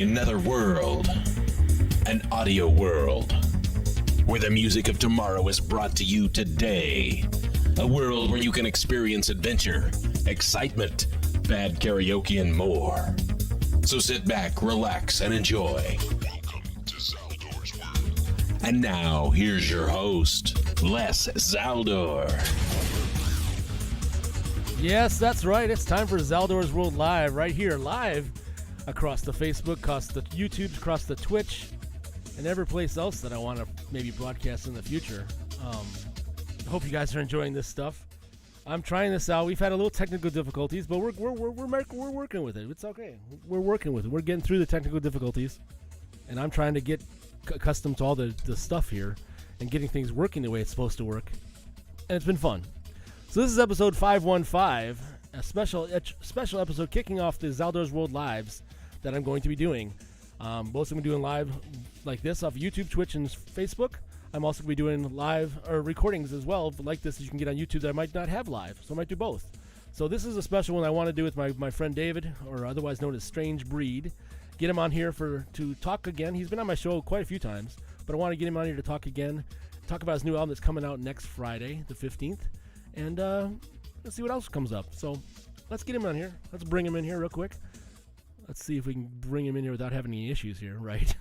Another world, an audio world, where the music of tomorrow is brought to you today. A world where you can experience adventure, excitement, bad karaoke, and more. So sit back, relax, and enjoy. Welcome to Zaldor's world. And now, here's your host, Les Zaldor. Yes, that's right. It's time for Zaldor's World Live, right here, live across the Facebook, across the YouTube, across the Twitch, and every place else that I want to maybe broadcast in the future. I hope you guys are enjoying this stuff. I'm trying this out. We've had a little technical difficulties, but we're working with it. It's okay. We're working with it. We're getting through the technical difficulties, and I'm trying to get accustomed to all the stuff here and getting things working the way it's supposed to work, and it's been fun. So this is episode 515, a special episode kicking off the Zaldor's World Lives that I'm going to be doing. Most of them are doing live like this off YouTube, Twitch, and Facebook. I'm also going to be doing live or recordings as well, like this, as you can get on YouTube that I might not have live, so I might do both. So this is a special one I want to do with my friend David, or otherwise known as Strange Breed. Get him on here to talk again. He's been on my show quite a few times, but I want to get him on here to talk again, talk about his new album that's coming out next Friday, the 15th, and let's see what else comes up. So let's get him on here. Let's bring him in here real quick. Let's see if we can bring him in here without having any issues here, right?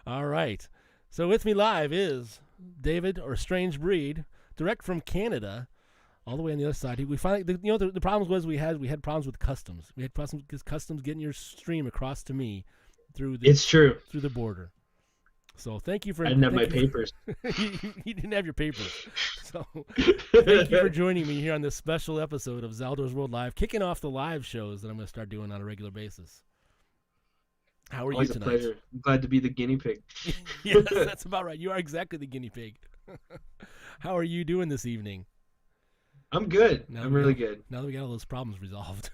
All right. So with me live is David, or Strange Breed, direct from Canada, all the way on the other side. We finally, the problem was we had problems with customs. We had problems with customs getting your stream across to me through the border. So thank you for. I didn't have my papers. You didn't have your papers. So thank you for joining me here on this special episode of Zaldor's World Live, kicking off the live shows that I'm going to start doing on a regular basis. How are Always you tonight? A pleasure. I'm glad to be the guinea pig. Yes, that's about right. You are exactly the guinea pig. How are you doing this evening? I'm good. I'm really good. Now that we got all those problems resolved.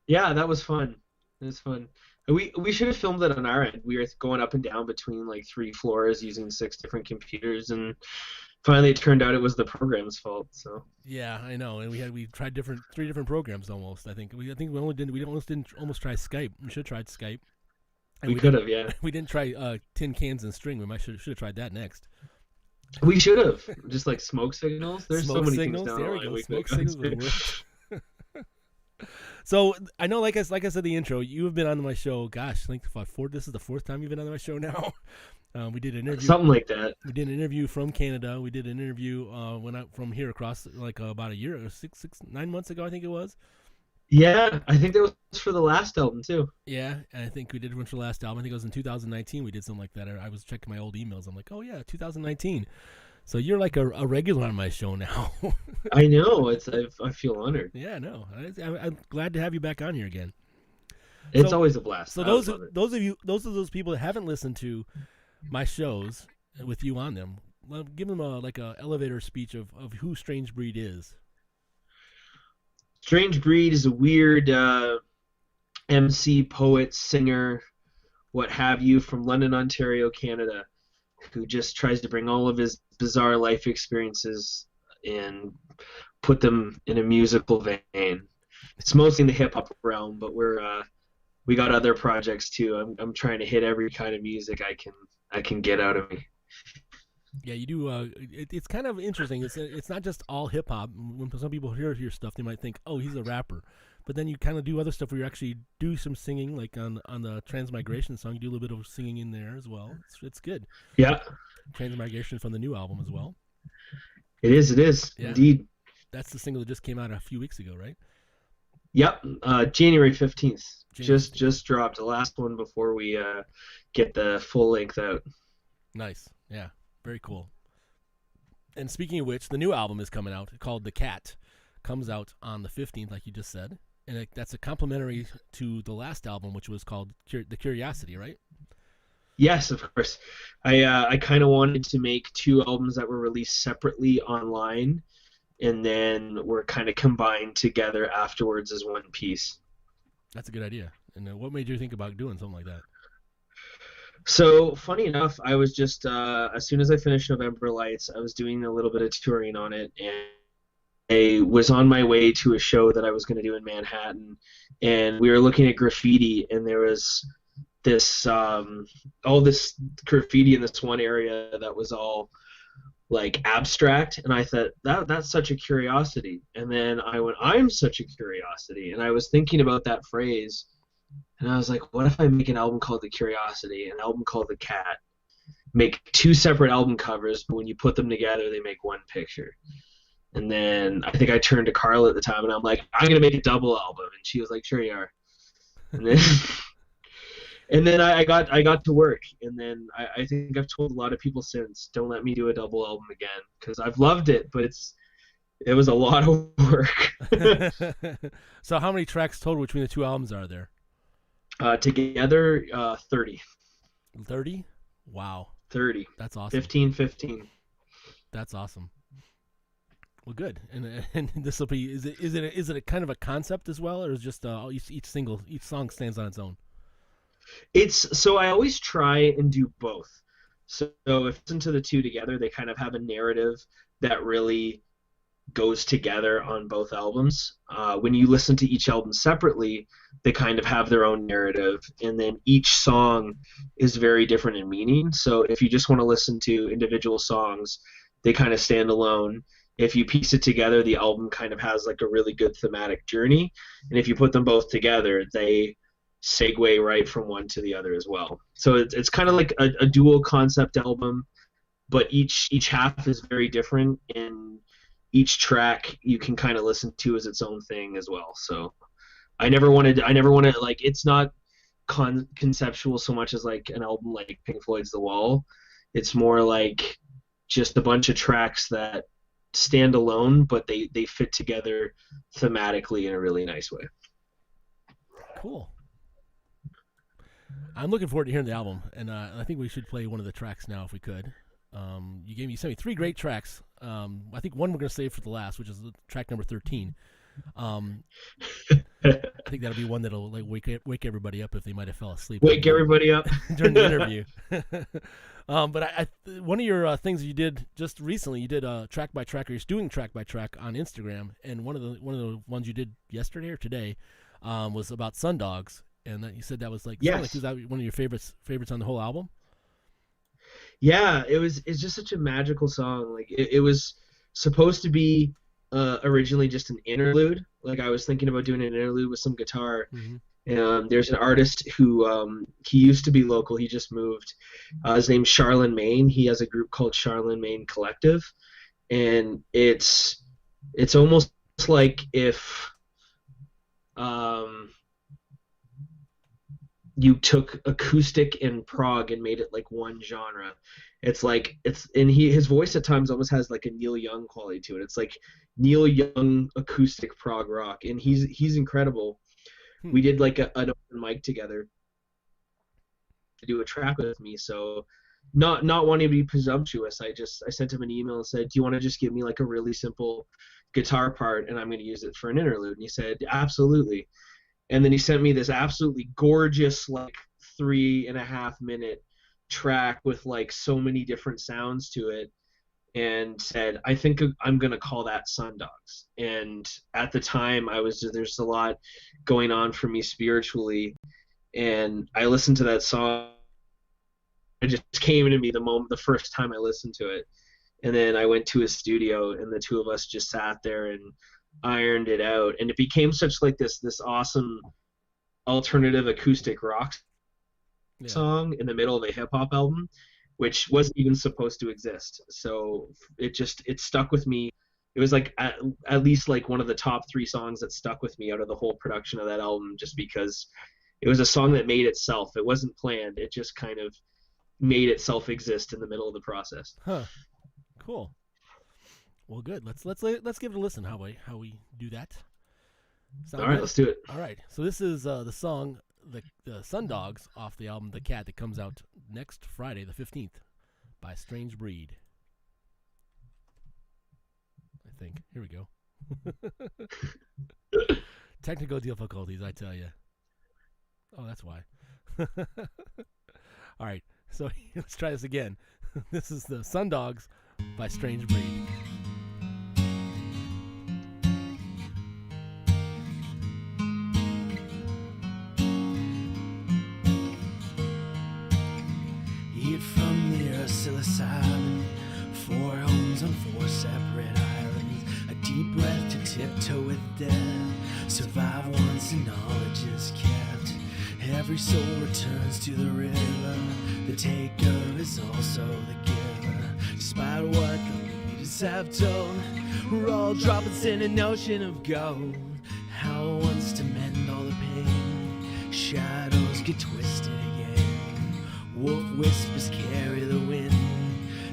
Yeah, that was fun. It was fun. We should have filmed it on our end. We were going up and down between like 3 floors using 6 different computers, and finally it turned out it was the program's fault. So yeah, I know. And we tried 3 different programs almost. I think we almost didn't try Skype. We should have tried Skype. And we could have, yeah. We didn't try tin cans and string. We should have tried that next. We should have just like smoke signals. There's smoke so many signals. things down there the we line. go. Smoke signals would work. So I know, like I said, the intro. You have been on my show. Gosh, I think this is the 4th time you've been on my show now. We did an interview. Something like that. We did an interview from Canada. We did an interview from here across about a year, 9 months ago, I think it was. Yeah, I think that was for the last album too. Yeah, and I think we did one for the last album. I think it was in 2019. We did something like that. I was checking my old emails. I'm like, oh yeah, 2019. So you're like a regular on my show now. I know. I feel honored. Yeah, no, I'm glad to have you back on here again. It's always a blast. So those of those people that haven't listened to my shows with you on them, give them a elevator speech of who Strange Breed is. Strange Breed is a weird MC, poet, singer, what have you, from London, Ontario, Canada, who just tries to bring all of his bizarre life experiences and put them in a musical vein. It's mostly in the hip hop realm, but we got other projects too. I'm trying to hit every kind of music I can get out of me. Yeah, you do. It's kind of interesting. It's not just all hip hop. When some people hear your stuff, they might think, "Oh, he's a rapper," but then you kind of do other stuff where you actually do some singing, like on the Transmigration song. You do a little bit of singing in there as well. It's good. Yeah. Transmigration from the new album as well. It is. Yeah. Indeed. That's the single that just came out a few weeks ago, right? Yep. January 15th. Just dropped the last one before we get the full length out. Nice. Yeah. Very cool. And speaking of which, the new album is coming out called The Cat. Comes out on the 15th, like you just said. And that's a complimentary to the last album, which was called The Curiosity, right? Yes, of course. I kind of wanted to make 2 albums that were released separately online, and then were kind of combined together afterwards as one piece. That's a good idea. And what made you think about doing something like that? So, funny enough, I was just, as soon as I finished November Lights, I was doing a little bit of touring on it, and I was on my way to a show that I was going to do in Manhattan, and we were looking at graffiti, and there was this all this graffiti in this one area that was all like abstract, and I thought that's such a curiosity. And then I went, I'm such a curiosity, and I was thinking about that phrase, and I was like, what if I make an album called The Curiosity, an album called The Cat, make two separate album covers, but when you put them together they make one picture. And then I think I turned to Carla at the time and I'm like, I'm gonna make a double album, and she was like, sure you are. And then and then I got to work, and then I think I've told a lot of people since, don't let me do a double album again, because I've loved it, but it was a lot of work. So how many tracks total between the two albums are there? Together, 30. 30? Wow. 30. That's awesome. 15. That's awesome. Well, good. And this will be, is it a kind of a concept as well, or is just each song stands on its own? So I always try and do both. So if you listen to the two together, they kind of have a narrative that really goes together on both albums. When you listen to each album separately, they kind of have their own narrative, and then each song is very different in meaning. So if you just want to listen to individual songs, they kind of stand alone. If you piece it together, the album kind of has like a really good thematic journey, and if you put them both together, they segue right from one to the other as well. So it's kind of like a dual concept album, but each half is very different, and each track you can kind of listen to as its own thing as well. So I never wanted like, it's not conceptual so much as like an album like Pink Floyd's The Wall. It's more like just a bunch of tracks that stand alone, but they fit together thematically in a really nice way. Cool. I'm looking forward to hearing the album, and I think we should play one of the tracks now if we could. You sent me 3 great tracks. I think one we're going to save for the last, which is track number 13. I think that'll be one that'll like wake everybody up if they might have fell asleep. Wake everybody up during the interview. But one of your things you did just recently, you did track by track, or you're doing track by track on Instagram, and one of the ones you did yesterday or today was about Sundogs. And that you said that was like, yes, was that one of your favorites on the whole album? Yeah, it's just such a magical song. Like it was supposed to be originally just an interlude. Like I was thinking about doing an interlude with some guitar. Mm-hmm. There's an artist who he used to be local. He just moved. His name's Charlin Main. He has a group called Charlin Main Collective, and it's almost like if you took acoustic and prog and made it like one genre. His voice at times almost has like a Neil Young quality to it. It's like Neil Young acoustic prog rock, and he's incredible. We did like an open mic together to do a track with me, so not wanting to be presumptuous, I sent him an email and said, do you want to just give me like a really simple guitar part and I'm going to use it for an interlude? And he said, absolutely. And then he sent me this absolutely gorgeous, like 3.5 minute track with like so many different sounds to it, and said, I think I'm going to call that Sundogs. And at the time, there's a lot going on for me spiritually, and I listened to that song. It just came into me the first time I listened to it. And then I went to his studio, and the two of us just sat there and ironed it out, and it became such like this awesome alternative acoustic rock song in the middle of a hip-hop album, which wasn't even supposed to exist. So it stuck with me. It was like at least like one of the top 3 songs that stuck with me out of the whole production of that album, just because it was a song that made itself. It wasn't planned. It just kind of made itself exist in the middle of the process. Cool. Well, good. Let's give it a listen. How we do that? All right, let's do it. All right. So this is the song, the Sundogs, off the album The Cat, that comes out next Friday, the 15th, by Strange Breed. I think. Here we go. Technical difficulties, I tell you. Oh, that's why. All right. So let's try this again. This is the Sundogs by Strange Breed. it from near psilocybin. 4 homes on 4 separate islands. A deep breath to tiptoe with death. Survive once and knowledge is kept. Every soul returns to the river. The taker is also the giver. Despite what the leaders have told, we're all droplets in an ocean of gold. How it wants to mend all the pain. Shadows get twisted again. Wolf whispers carry the wind.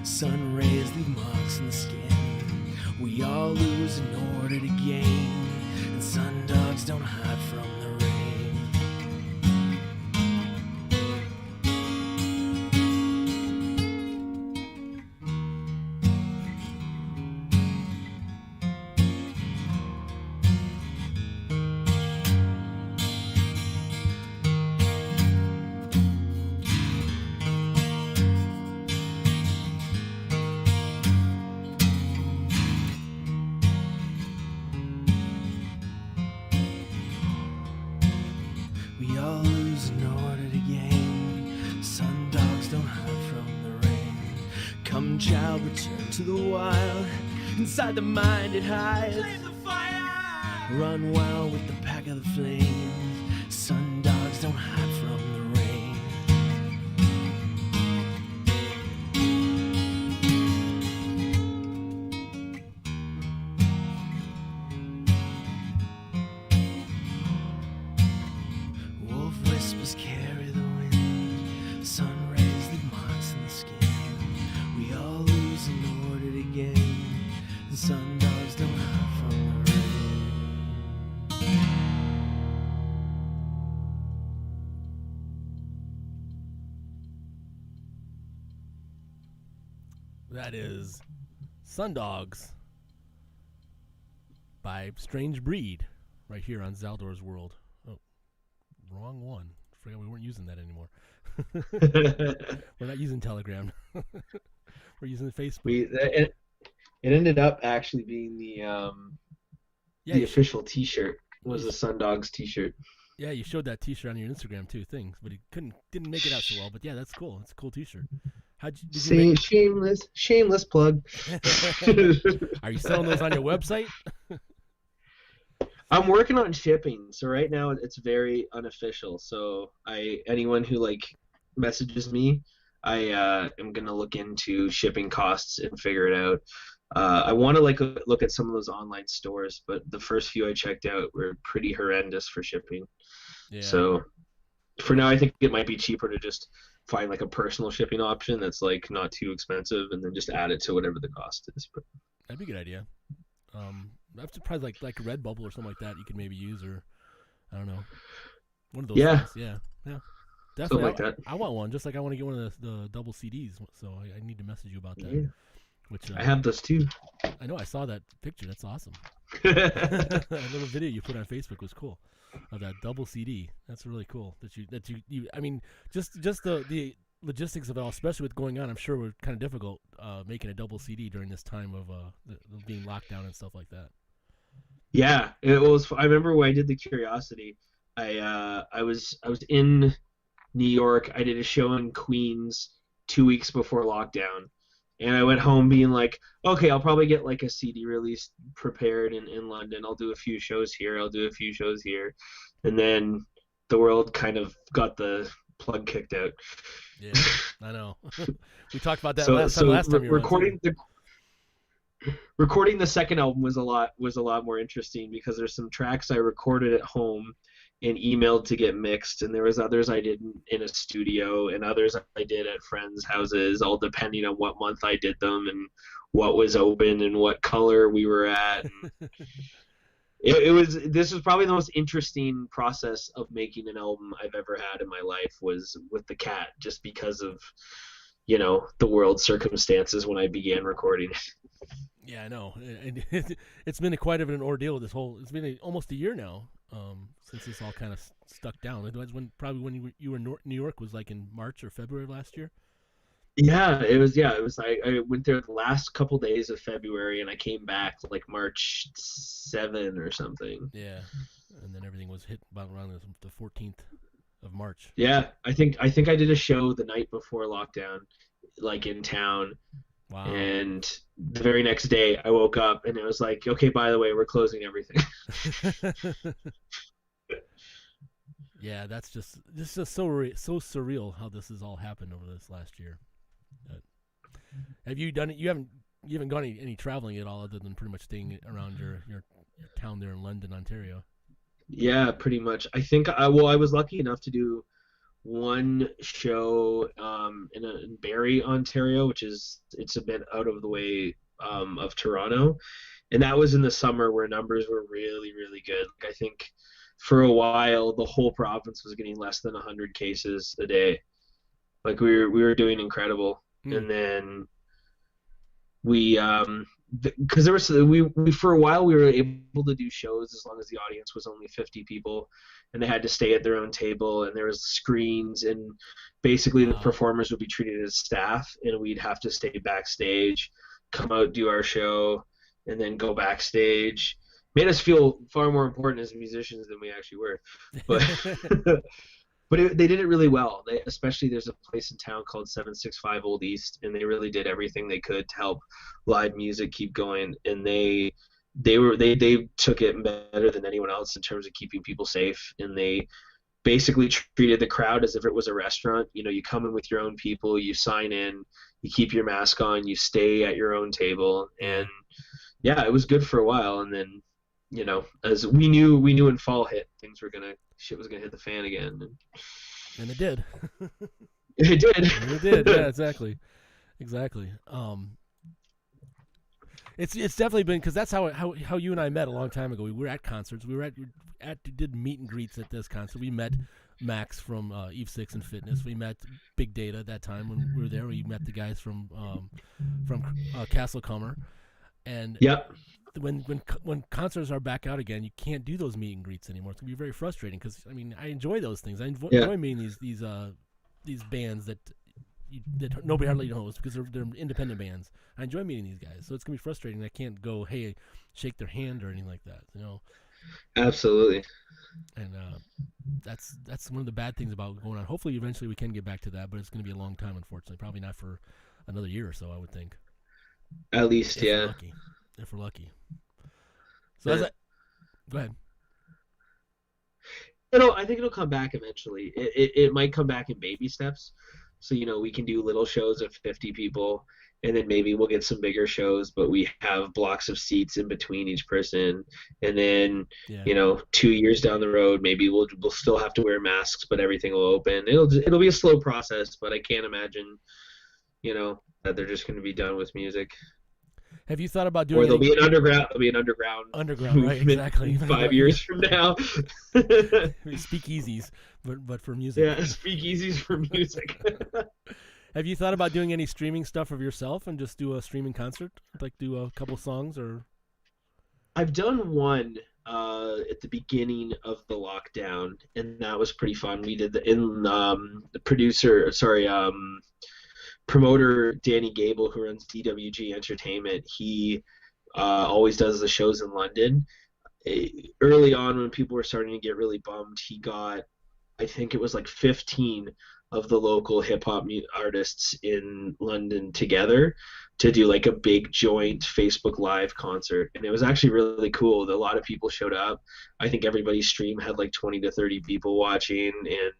Sun rays leave marks in the skin. We all lose in order to gain. And sun dogs don't hide from the rain. We all lose in order to gain. Sun dogs don't hide from the rain. Come, child, return to the wild. Inside the mind it hides. Claim the fire. Run wild with the pack of the flames. Sun dogs don't hide from the rain. Wolf whispers carry the wind. Sun rays leave marks in the skin. We all lose in order to gain. And sun dogs don't hide from the rain. That is Sundogs by Strange Breed, right here on Zaldor's World. Oh, wrong one. Forgot we weren't using that anymore. We're not using Telegram. We're using Facebook. It ended up actually being the official T-shirt. Was the Sundogs T-shirt. Yeah, you showed that T-shirt on your Instagram too. Things, but it didn't make it out so well. But yeah, that's cool. It's a cool T-shirt. Shameless plug. Are you selling those on your website? I'm working on shipping, so right now it's very unofficial. So anyone who messages me, I am gonna look into shipping costs and figure it out. I want to look at some of those online stores, but the first few I checked out were pretty horrendous for shipping. Yeah. So for now, I think it might be cheaper to just find a personal shipping option that's not too expensive, and then just add it to whatever the cost is. But that'd be a good idea. I'm surprised like Redbubble or something like that you could maybe use, or I don't know, one of those. Yeah. Things. Yeah. Definitely. Something like that. I want one, just like I want to get one of the double CDs. So I need to message you about that. Yeah. Which I have those too. I know. I saw that picture. That's awesome. That little video you put on Facebook was cool. Of that double CD. That's really cool. That you I mean, just the logistics of it all, especially with going on, I'm sure were kind of difficult making a double CD during this time of being locked down and stuff like that. Yeah, it was. I remember when I did the Curiosity. I was in New York. I did a show in Queens 2 weeks before lockdown, and I went home being like, okay, I'll probably get a CD release prepared in London. I'll do a few shows here. I'll do a few shows here, and then the world kind of got the plug kicked out. Yeah, I know. We talked about that last time you were on. Recording the second album was a lot more interesting because there's some tracks I recorded at home and emailed to get mixed, and there was others I did in a studio, and others I did at friends' houses, all depending on what month I did them and what was open and what color we were at. This was probably the most interesting process of making an album I've ever had in my life, was with the cat, just because of the world circumstances when I began recording. Yeah, I know. It's been quite of an ordeal. It's been almost a year now since this all kind of stuck down. It was when you were in New York, was in March or February of last year. Yeah, it was. I went there the last couple days of February, and I came back March 7 or something. Yeah, and then everything was hit about around the 14th of March. Yeah, I think I did a show the night before lockdown, like in town, Wow. and the very next day I woke up and it was like, okay, by the way, we're closing everything. Yeah, that's just so surreal how this has all happened over this last year. Have you done it? You haven't gone any traveling at all, other than pretty much staying around your town there in London, Ontario. Yeah, pretty much. I think I was lucky enough to do one show in Barrie, Ontario, it's a bit out of the way of Toronto, and that was in the summer where numbers were really, really good. Like, I think for a while the whole province was getting less than 100 cases a day. Like, we were doing incredible. And then we because there was we for a while we were able to do shows as long as the audience was only 50 people, and they had to stay at their own table, and there was screens, and basically the performers would be treated as staff, and we'd have to stay backstage, come out, do our show, and then go backstage. Made us feel far more important as musicians than we actually were, but they did it really well. Especially there's a place in town called 765 Old East, and they really did everything they could to help live music keep going. And they took it better than anyone else in terms of keeping people safe. And they basically treated the crowd as if it was a restaurant. You know, you come in with your own people, you sign in, you keep your mask on, you stay at your own table. And yeah, it was good for a while. And then, you know, as we knew when fall hit, shit was gonna hit the fan again, and it did. It did. It did. Yeah, exactly. It's definitely been, because that's how you and I met a long time ago. We were at concerts. We were did meet and greets at this concert. We met Max from Eve 6 and Fitness. We met Big Data at that time when we were there. We met the guys from Castle Comer, and yep. When concerts are back out again, you can't do those meet and greets anymore. It's gonna be very frustrating, because I mean, I enjoy those things. I enjoy meeting these bands that nobody hardly knows, because they're independent bands. I enjoy meeting these guys, so it's gonna be frustrating. I can't go, hey, shake their hand or anything like that, you know. Absolutely. And that's one of the bad things about going on. Hopefully, eventually we can get back to that, but it's gonna be a long time, unfortunately. Probably not for another year or so, I would think. At least, yeah. If we're lucky. So go ahead. I think it'll come back eventually. It might come back in baby steps. So, you know, we can do little shows of 50 people, and then maybe we'll get some bigger shows, but we have blocks of seats in between each person. And then, you know, 2 years down the road, maybe we'll still have to wear masks, but everything will open. It'll be a slow process, but I can't imagine, you know, that they're just going to be done with music. Have you thought about doing? Or there'll be an underground movement, right? Exactly. 5 years from now. Speakeasies, but for music. Yeah, speakeasies for music. Have you thought about doing any streaming stuff of yourself and just do a streaming concert, like do a couple songs or? I've done one at the beginning of the lockdown, and that was pretty fun. We did promoter Danny Gable, who runs DWG Entertainment. He always does the shows in London. Early on, when people were starting to get really bummed, he got, I think it was like 15 of the local hip-hop artists in London together to do like a big joint Facebook Live concert. And it was actually really cool. A lot of people showed up. I think everybody's stream had like 20 to 30 people watching, and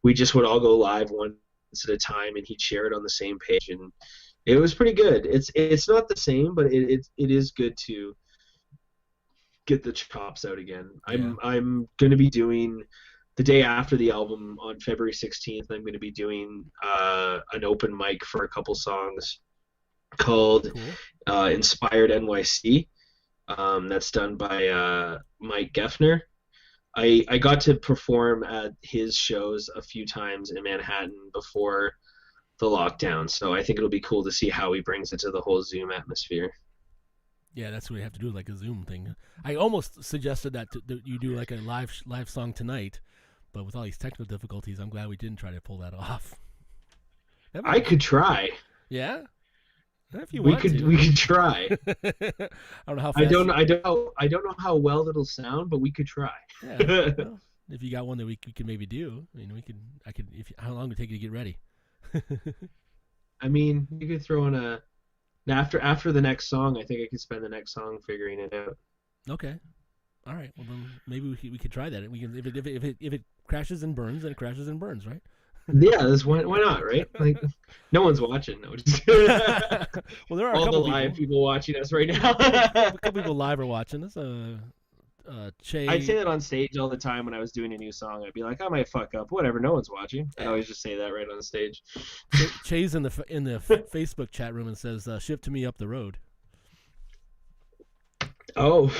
we just would all go live once at a time, and he'd share it on the same page, and it was pretty good. It's not the same, but it is good to get the chops out again. Yeah. I'm going to be doing the day after the album on February 16th. I'm going to be doing an open mic for a couple songs called Inspired NYC. That's done by Mike Geffner. I got to perform at his shows a few times in Manhattan before the lockdown, so I think it'll be cool to see how he brings it to the whole Zoom atmosphere. Yeah, that's what you have to do, like a Zoom thing. I almost suggested that you do like a live song tonight, but with all these technical difficulties, I'm glad we didn't try to pull that off. I could try. Yeah. If you we could try. I don't know how fast. I don't know how well it'll sound, but we could try. Yeah. Well, if you got one that we could maybe do. I mean, how long would it take you to get ready? I mean, you could throw in after the next song. I think I could spend the next song figuring it out. Okay. All right. Well, then maybe we could try that. We can if it crashes and burns, then it crashes and burns, right? Yeah, why not, right? Like, no one's watching. No, just well, there are all a the couple live people watching us right now. a couple people live are watching us. Che. I'd say that on stage all the time when I was doing a new song. I'd be like, I might fuck up, whatever. No one's watching. I always just say that right on stage. Che's in the Facebook chat room and says, "Ship to me up the road." Oh.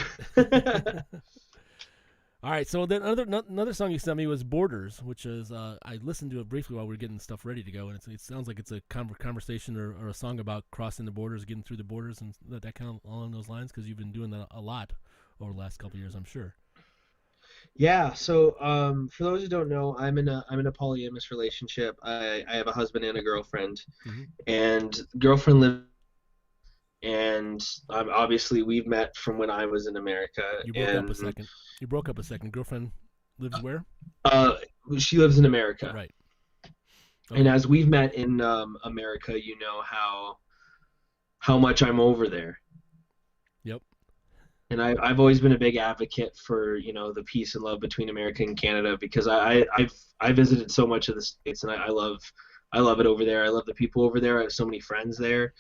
All right, so then another song you sent me was "Borders," which is I listened to it briefly while we were getting stuff ready to go, and it sounds like it's a conversation or a song about crossing the borders, getting through the borders, and that kind of along those lines, because you've been doing that a lot over the last couple of years, I'm sure. Yeah. So for those who don't know, I'm in a polyamorous relationship. I have a husband and a girlfriend, and girlfriend lives. And obviously, we've met from when I was in America. You broke up a second. Girlfriend lives where? She lives in America. Right. Okay. And as we've met in America, you know how much I'm over there. Yep. And I've always been a big advocate for the peace and love between America and Canada, because I visited so much of the States, and I love it over there. I love the people over there. I have so many friends there,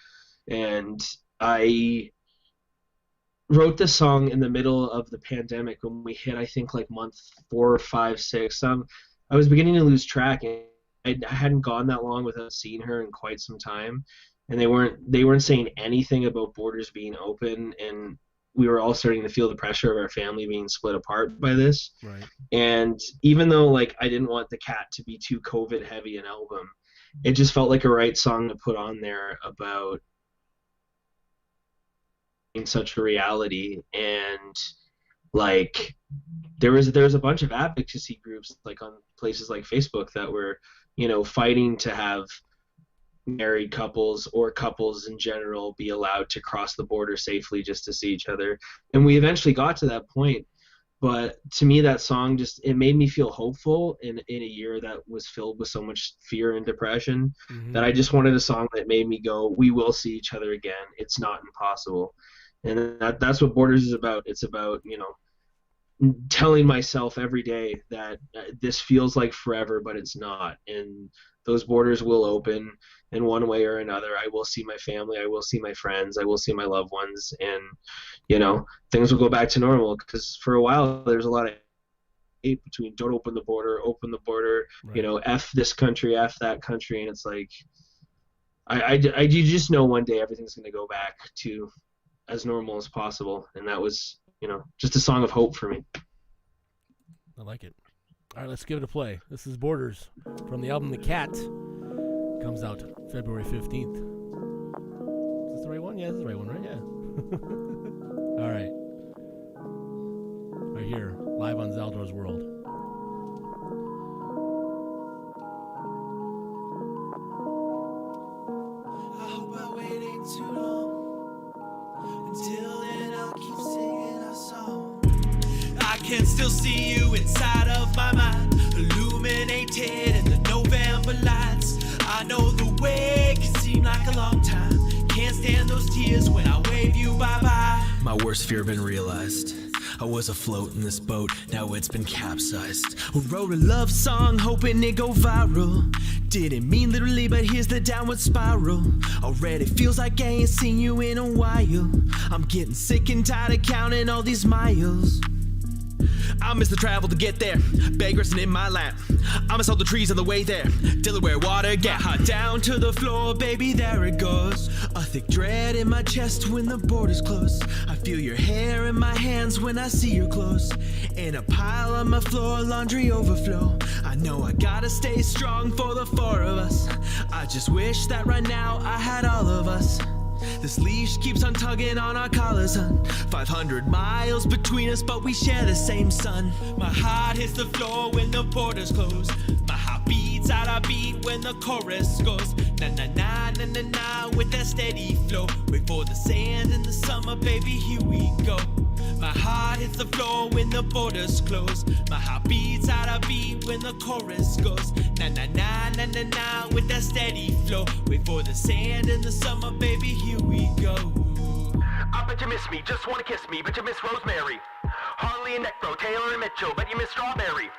and I wrote this song in the middle of the pandemic when we hit, I think, like month 4 or 5, 6. I was beginning to lose track, and I hadn't gone that long without seeing her in quite some time, and they weren't saying anything about borders being open, and we were all starting to feel the pressure of our family being split apart by this. Right. And even though like I didn't want the cat to be too COVID heavy an album, it just felt like a right song to put on there about in such a reality. And like there was a bunch of advocacy groups like on places like Facebook that were fighting to have married couples or couples in general be allowed to cross the border safely just to see each other, and we eventually got to that point. But to me, that song it made me feel hopeful in a year that was filled with so much fear and depression, that I just wanted a song that made me go, we will see each other again, it's not impossible. And that's what Borders is about. It's about telling myself every day that this feels like forever, but it's not, and those borders will open in one way or another. I will see my family, I will see my friends, I will see my loved ones, and things will go back to normal. Because for a while there's a lot of hate between don't open the border, right. F this country, F that country, and it's like you just know one day everything's going to go back to as normal as possible, and that was just a song of hope for me. I like it. All right, let's give it a play. This is Borders from the album The Cat. Comes out February 15th. Is this the right one? Yeah, this is the right one, right? Yeah. All right. Right here, live on Zaldor's World. I hope I waited too long. Until then, I'll keep singing our song. I can still see you inside of my mind, illuminated in the November lights. I know the way can seem like a long time. Can't stand those tears when I wave you bye-bye. My worst fear been realized. I was afloat in this boat, now it's been capsized. Wrote a love song hoping it go viral. Didn't mean literally, but here's the downward spiral. Already feels like I ain't seen you in a while. I'm getting sick and tired of counting all these miles. I miss the travel to get there, bag resting in my lap. I miss all the trees on the way there, Delaware water get hot down to the floor, baby, there it goes. A thick dread in my chest when the borders close. I feel your hair in my hands when I see your clothes. In a pile on my floor, laundry overflow. I know I gotta stay strong for the 4 of us. I just wish that right now I had all of us. This leash keeps on tugging on our collars, hun. 500 miles between us, but we share the same sun. My heart hits the floor when the borders close. My heart beats out a beat when the chorus goes. Na na na na na na with that steady flow. Wait for the sand in the summer, baby, here we go. My heart hits the floor when the borders close. My heart beats out a beat when the chorus goes. Na na na na na na with that steady flow. Wait for the sand in the summer, baby, here we go. I bet you miss me, just wanna kiss me, but you miss Rosemary. Harley and Necro, Taylor and Mitchell, bet you miss Strawberry.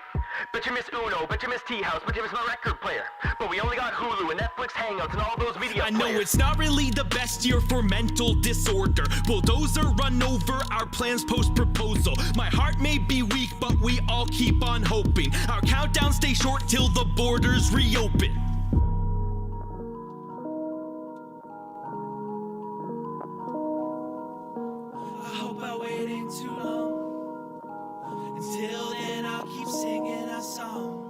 Bet you miss Uno, bet you miss Tea House, bet you miss my record player. But we only got Hulu and Netflix Hangouts and all those media I know players. it's not really the best year for mental disorder. Bulldozer run over our plans post-proposal. My heart may be weak, but we all keep on hoping. Our countdown stays short till the borders reopen. I hope I waited too long. Until then, I'll keep singing our song.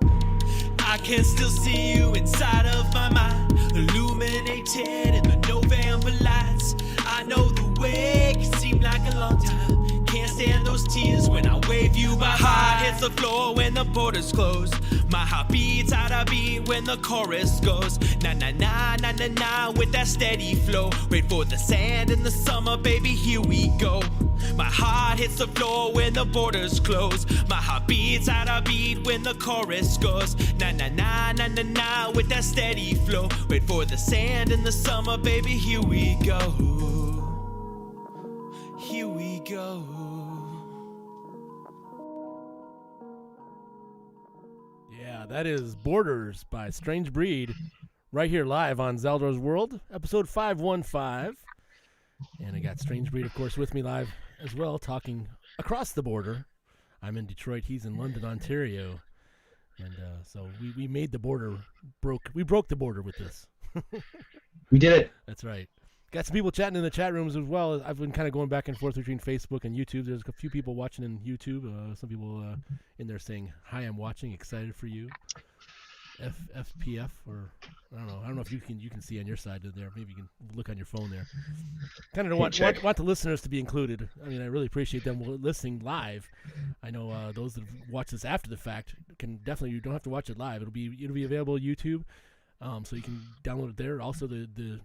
I can still see you inside of my mind, illuminated in the November lights. I know the way can seem like a long time. Can't stand those tears when I wave you by. My heart hits the floor when the borders close. My heart beats out a beat when the chorus goes. Na na na na na na with that steady flow. Wait for the sand in the summer, baby, here we go. My heart hits the floor when the borders close. My heart beats out a beat when the chorus goes. Na na na na na na with that steady flow. Wait for the sand in the summer, baby, here we go. Here we go. Yeah, that is Borders by Strange Breed, right here live on Zaldor's World, episode 515. And I got Strange Breed, of course, with me live as well, talking across the border. I'm in Detroit, he's in London, Ontario. And so we made the border, we broke the border with this. We did it. That's right. Got some people chatting in the chat rooms as well. I've been kind of going back and forth between Facebook and YouTube. There's a few people watching in YouTube. Some people in there saying, "Hi, I'm watching. Excited for you." FPF or I don't know if you can see on your side there. Maybe you can look on your phone there. Kind of want the listeners to be included. I mean, I really appreciate them listening live. I know those that watch this after the fact can definitely. You don't have to watch it live. It'll be available on YouTube, so you can download it there. Also, the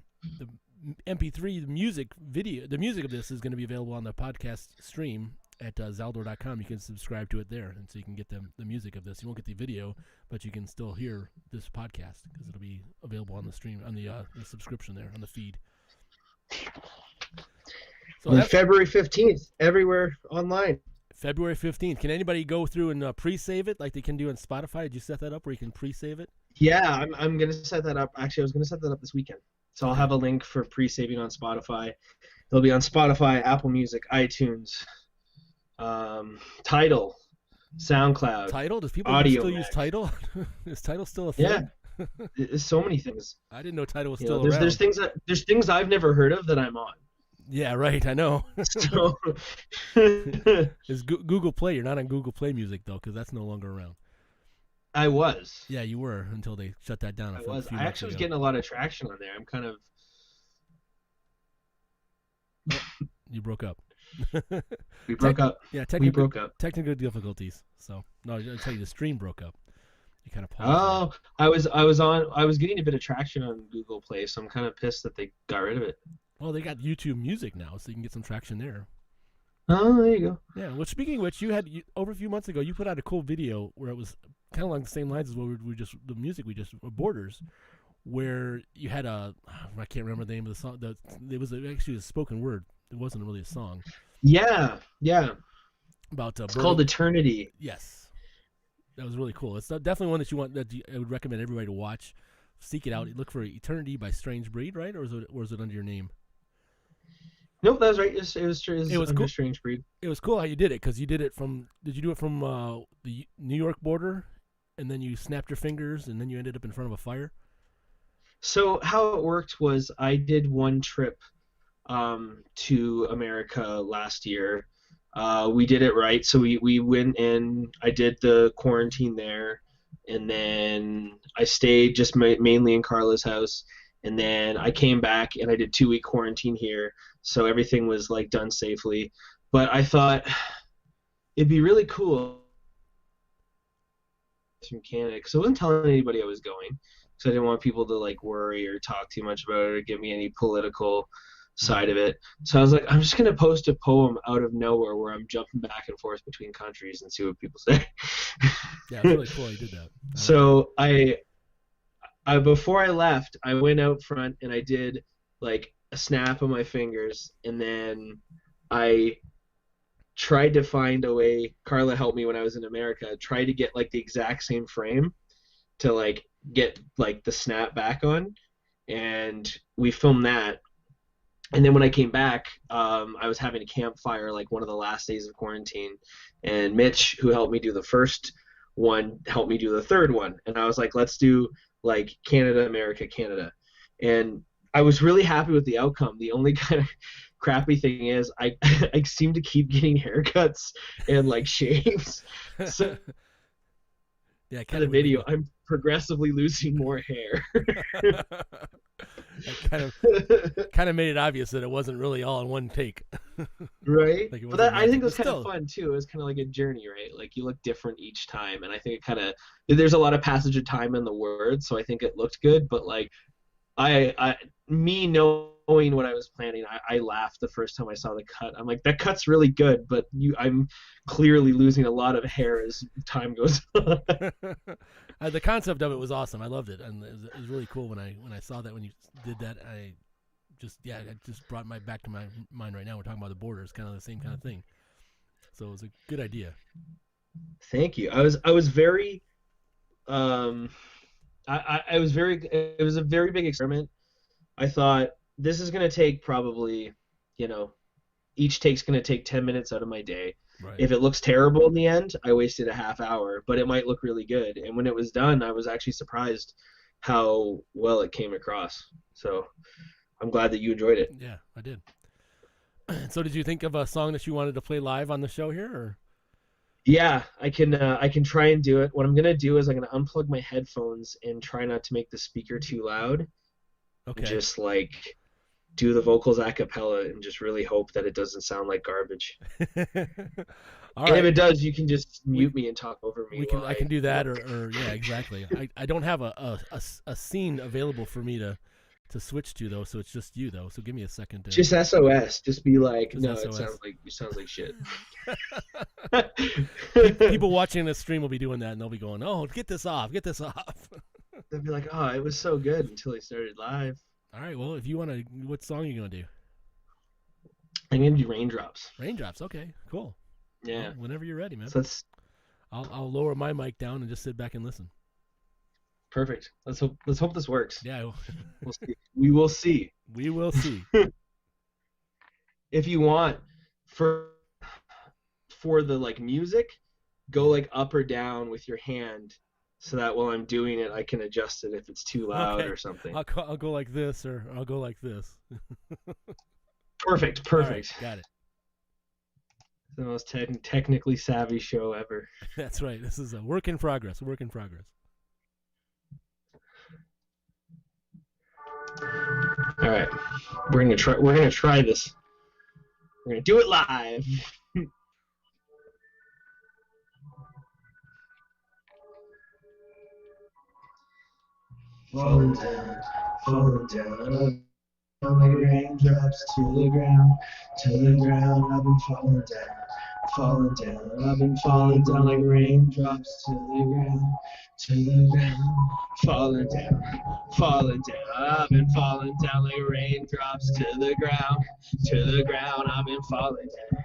MP3 music of this is going to be available on the podcast stream at Zaldor.com. You can subscribe to it there, and so you can get the music of this. You won't get the video, but you can still hear this podcast because it'll be available on the stream, on the subscription there, on the feed. So On February 15th, everywhere online. February 15th. Can anybody go through and pre-save it like they can do on Spotify? Did you set that up where you can pre-save it? Yeah, I'm going to set that up. Actually, I was going to set that up this weekend. So I'll have a link for pre-saving on Spotify. It'll be on Spotify, Apple Music, iTunes, Tidal, SoundCloud. Tidal? Does people Audio still use Mac. Tidal? Is Tidal still a thing? Yeah. There's so many things. I didn't know Tidal was You still know, around. there's things I've never heard of that I'm on. Yeah, right. I know. So Is Google Play? You're not on Google Play Music though, because that's no longer around. I was. Yeah, you were until they shut that down. I was. few I months actually was ago. getting a lot of traction on there. I'm kind of. You broke up. We broke up. Yeah, We broke up. technical difficulties. So no, I'll tell you, the stream broke up. You kind of paused. Oh, I was getting a bit of traction on Google Play, so I'm kind of pissed that they got rid of it. Well, they got YouTube Music now, so you can get some traction there. Oh, there you go. Yeah. Well, speaking of which, over a few months ago, you put out a cool video where it was kind of along the same lines as what the music we just Borders, where you had I can't remember the name of the song. It was actually a spoken word. It wasn't really a song. Yeah. About It's called Eternity. Yes, that was really cool. It's definitely one that I would recommend everybody to watch. Seek it out. Look for Eternity by Strange Breed, right? Or is it under your name? Nope, that was right. It was cool. Strange Breed. It was cool how you did it because you did it from. Did you do it from the New York border, and then you snapped your fingers, and then you ended up in front of a fire? So how it worked was I did one trip to America last year. We did it right. So we went in. I did the quarantine there, and then I stayed just mainly in Carla's house. And then I came back and I did 2-week quarantine here, so everything was like done safely. But I thought it'd be really cool from Canada, because I wasn't telling anybody I was going, because I didn't want people to like worry or talk too much about it or give me any political side of it. So I was like, I'm just going to post a poem out of nowhere where I'm jumping back and forth between countries and see what people say. Yeah, it's really cool you did that. So I before I left, I went out front and I did like a snap of my fingers, and then I tried to find a way. Carla helped me when I was in America. Tried to get like the exact same frame to like get like the snap back on, and we filmed that. And then when I came back, I was having a campfire like one of the last days of quarantine, and Mitch, who helped me do the first one, helped me do the third one. And I was like, let's do like Canada, America, Canada. And I was really happy with the outcome. The only kind of crappy thing is I seem to keep getting haircuts and like shaves. So yeah, in the video, I'm progressively losing more hair. That kind of made it obvious that it wasn't really all in one take. Right? Like but that, I think it was kind of fun too. It was kind of like a journey, right? Like you look different each time, and I think it kind of there's a lot of passage of time in the words, so I think it looked good. But like me knowing what I was planning, I laughed the first time I saw the cut. I'm like, that cut's really good, but I'm clearly losing a lot of hair as time goes on. The concept of it was awesome. I loved it, and it was really cool when I saw that when you did that. It just brought back to my mind right now. We're talking about the border. It's kind of the same kind of thing. So it was a good idea. Thank you. I was very it was a very big experiment. I thought this is going to take probably, each take's going to take 10 minutes out of my day. Right. If it looks terrible in the end, I wasted a half hour, but it might look really good. And when it was done, I was actually surprised how well it came across. So I'm glad that you enjoyed it. Yeah, I did. So did you think of a song that you wanted to play live on the show here? Or? Yeah, I can try and do it. What I'm going to do is I'm going to unplug my headphones and try not to make the speaker too loud. Okay. Just like do the vocals a cappella and just really hope that it doesn't sound like garbage. All and right. if it does, you can just mute me and talk over me. I can do that, or yeah, exactly. I don't have a scene available for me to switch to though, so it's just you though. So give me a second. Just SOS. Just be like, just no, SOS. it sounds like shit. People watching this stream will be doing that, and they'll be going, "Oh, get this off. They'll be like, oh, it was so good until he started live. All right, well, if you want to, what song are you going to do? I'm going to do Raindrops. Raindrops, okay, cool. Yeah. Well, whenever you're ready, man. So I'll lower my mic down and just sit back and listen. Perfect. Let's hope this works. Yeah. We'll see. We will see. We will see. If you want, for the like music, go like up or down with your hand, so that while I'm doing it, I can adjust it if it's too loud or something. I'll go like this, or I'll go like this. Perfect. Right, got it. The most technically savvy show ever. That's right. This is a work in progress. All right, we're gonna try this. We're gonna do it live. Falling down like raindrops to the ground. I've been falling down. I've been falling down like raindrops to the ground. Falling down. I've been falling down like raindrops to the ground. I've been falling down.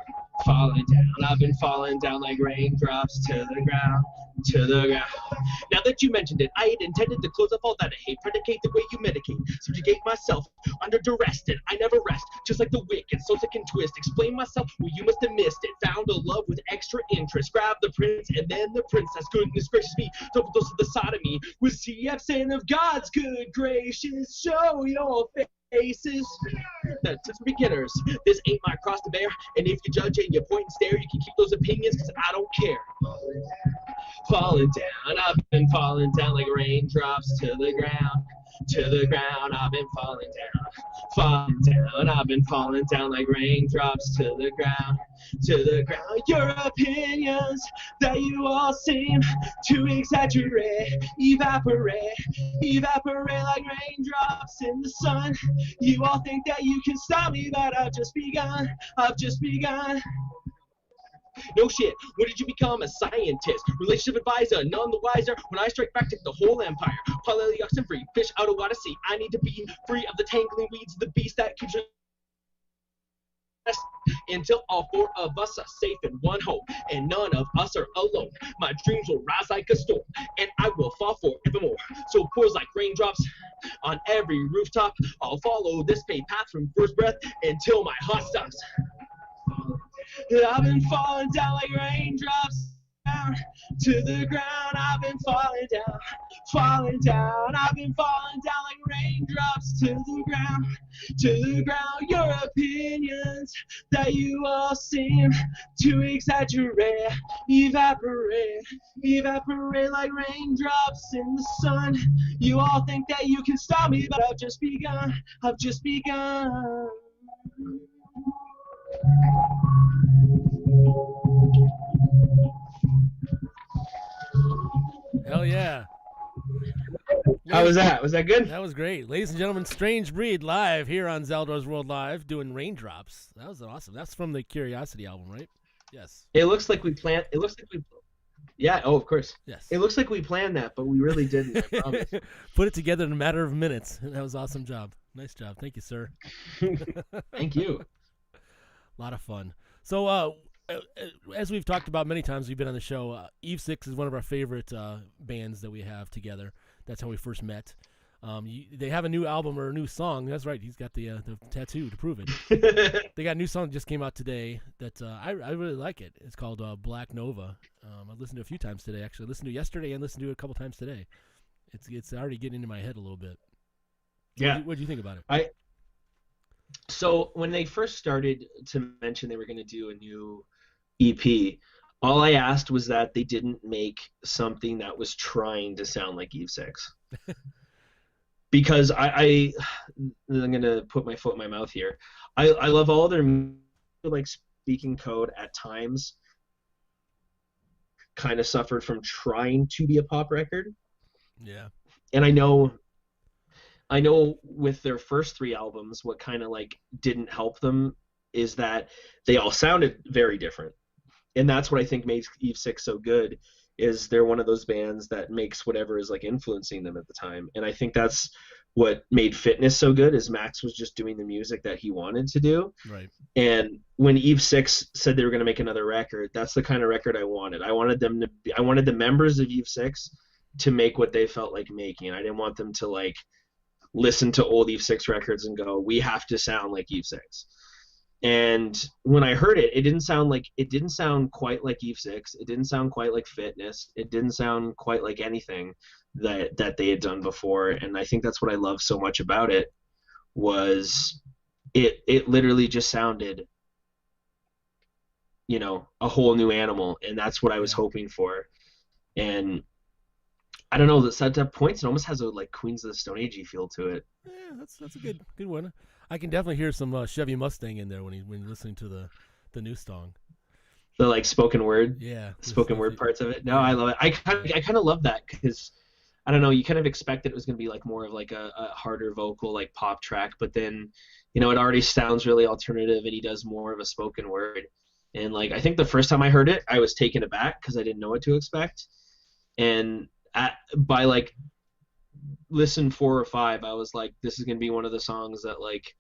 I've been falling down like raindrops to the ground. Now that you mentioned it, I had intended to close up all that I hate, predicate the way you medicate, subjugate myself under duress, and I never rest, just like the wicked, so sick and twist, explain myself, well you must have missed it, found a love with extra interest, grab the prince and then the princess, goodness gracious me, double dose of the sodomy, was CF saying of God's good gracious, show your faces. That's just for beginners. This ain't my cross to bear. And if you judge and you point and stare, you can keep those opinions, cause I don't care. Falling down, I've been falling down like raindrops to the ground. to the ground. I've been falling down, I've been falling down like raindrops to the ground, to the ground. Your opinions that you all seem to exaggerate, evaporate like raindrops in the sun. You all think that you can stop me, but I've just begun. No shit, what did you become? A scientist, relationship advisor, none the wiser. When I strike back, take the whole empire. Polylioxin free, fish out of water sea. I need to be free of the tangling weeds, the beast that keeps until all four of us are safe in one home, and none of us are alone. My dreams will rise like a storm, and I will fall forevermore. So it pours like raindrops on every rooftop. I'll follow this paved path from first breath until my heart stops. I've been falling down like raindrops down to the ground. I've been falling down. I've been falling down like raindrops to the ground. Your opinions that you all seem to exaggerate, evaporate like raindrops in the sun. You all think that you can stop me, but I've just begun. Hell yeah. How was that? Was that good? That was great. Ladies and gentlemen, Strange Breed live here on Zaldor's World Live doing Raindrops. That was awesome. That's from the Curiosity album, right? Yes. It looks like we Yeah, oh, of course. Yes. It looks like we planned that, but we really didn't, I promise. Put it together in a matter of minutes. That was an awesome job. Nice job. Thank you, sir. Thank you. A lot of fun. So, as we've talked about many times, we've been on the show. Eve Six is one of our favorite bands that we have together. That's how we first met. They have a new album or a new song. That's right. He's got the tattoo to prove it. They got a new song that just came out today that I really like it. It's called Black Nova. I listened to it a few times today. Actually, I listened to it yesterday and listened to it a couple times today. It's already getting into my head a little bit. Yeah. What do you think about it? So when they first started to mention they were going to do a new EP, all I asked was that they didn't make something that was trying to sound like Eve Six. Because I'm going to put my foot in my mouth here. I love all their like speaking code at times kind of suffered from trying to be a pop record. Yeah. And I know with their first three albums, what kind of like didn't help them is that they all sounded very different. And that's what I think makes Eve Six so good, is they're one of those bands that makes whatever is like influencing them at the time. And I think that's what made Fitness so good, is Max was just doing the music that he wanted to do. Right. And when Eve Six said they were going to make another record, that's the kind of record I wanted. I wanted the members of Eve Six to make what they felt like making. I didn't want them to like listen to old Eve Six records and go, we have to sound like Eve Six. And when I heard it, it didn't sound quite like Eve Six. It didn't sound quite like Fitness. It didn't sound quite like anything that they had done before. And I think that's what I love so much about it, was it literally just sounded, a whole new animal. And that's what I was hoping for. And I don't know, that points, it almost has a like Queens of the Stone Age feel to it. Yeah, that's a good one. I can definitely hear some Chevy Mustang in there when you're listening to the new song. The like spoken word, spoken word parts of it. No, I love it. I kind of love that, because I don't know, you kind of expected it was going to be like more of like a harder vocal like pop track, but then it already sounds really alternative, and he does more of a spoken word. And like I think the first time I heard it, I was taken aback because I didn't know what to expect. And by like listen 4 or 5, I was like, this is gonna be one of the songs that like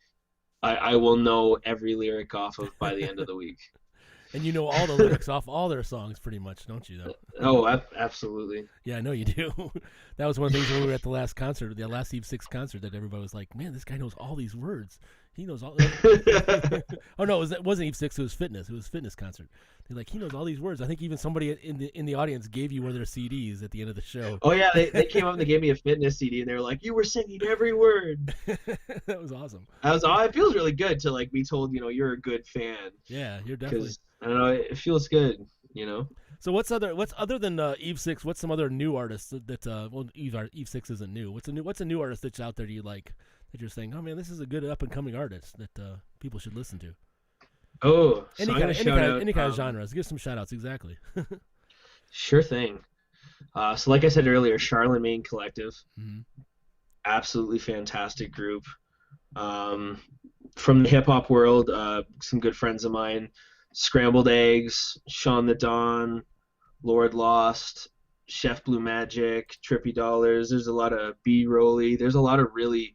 I will know every lyric off of by the end of the week. And you know all the lyrics off all their songs pretty much, don't you? Though? Oh, absolutely. Yeah, I know you do. That was one of the things when we were at the last concert, the last Eve Six concert, that everybody was like, man, this guy knows all these words. He knows all. Oh no, it wasn't Eve Six. It was Fitness. It was a Fitness concert. They're like, he knows all these words. I think even somebody in the audience gave you one of their CDs at the end of the show. Oh yeah, they came up and they gave me a Fitness CD, and they were like, you were singing every word. That was awesome. It feels really good to like be told, you're a good fan. Yeah, you're definitely. I don't know, it feels good. So what's other than Eve Six? What's some other new artists that well, Eve Six isn't new. What's a new artist that's out there do you like that you're saying, oh man, this is a good up and coming artist that people should listen to? Oh, so any kind of genres. Give some shout outs. Exactly. Sure thing. So like I said earlier, Charlemagne Collective, Mm-hmm. absolutely fantastic group. From the hip hop world, some good friends of mine, Scrambled Eggs, Sean the Don, Lord Lost, Chef Blue Magic, Trippy Dollars. There's a lot of B Rolly. There's a lot of really,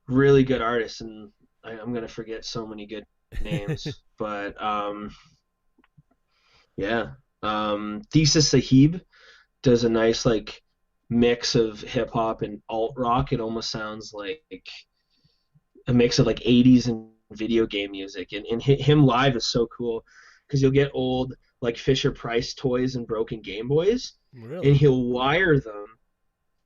really good artists, and I'm gonna forget so many good names. But yeah, Thesis Sahib does a nice like mix of hip hop and alt rock. It almost sounds like a mix of like 80s and video game music, and him live is so cool because you'll get old like Fisher Price toys and broken Game Boys, Really? and he'll wire them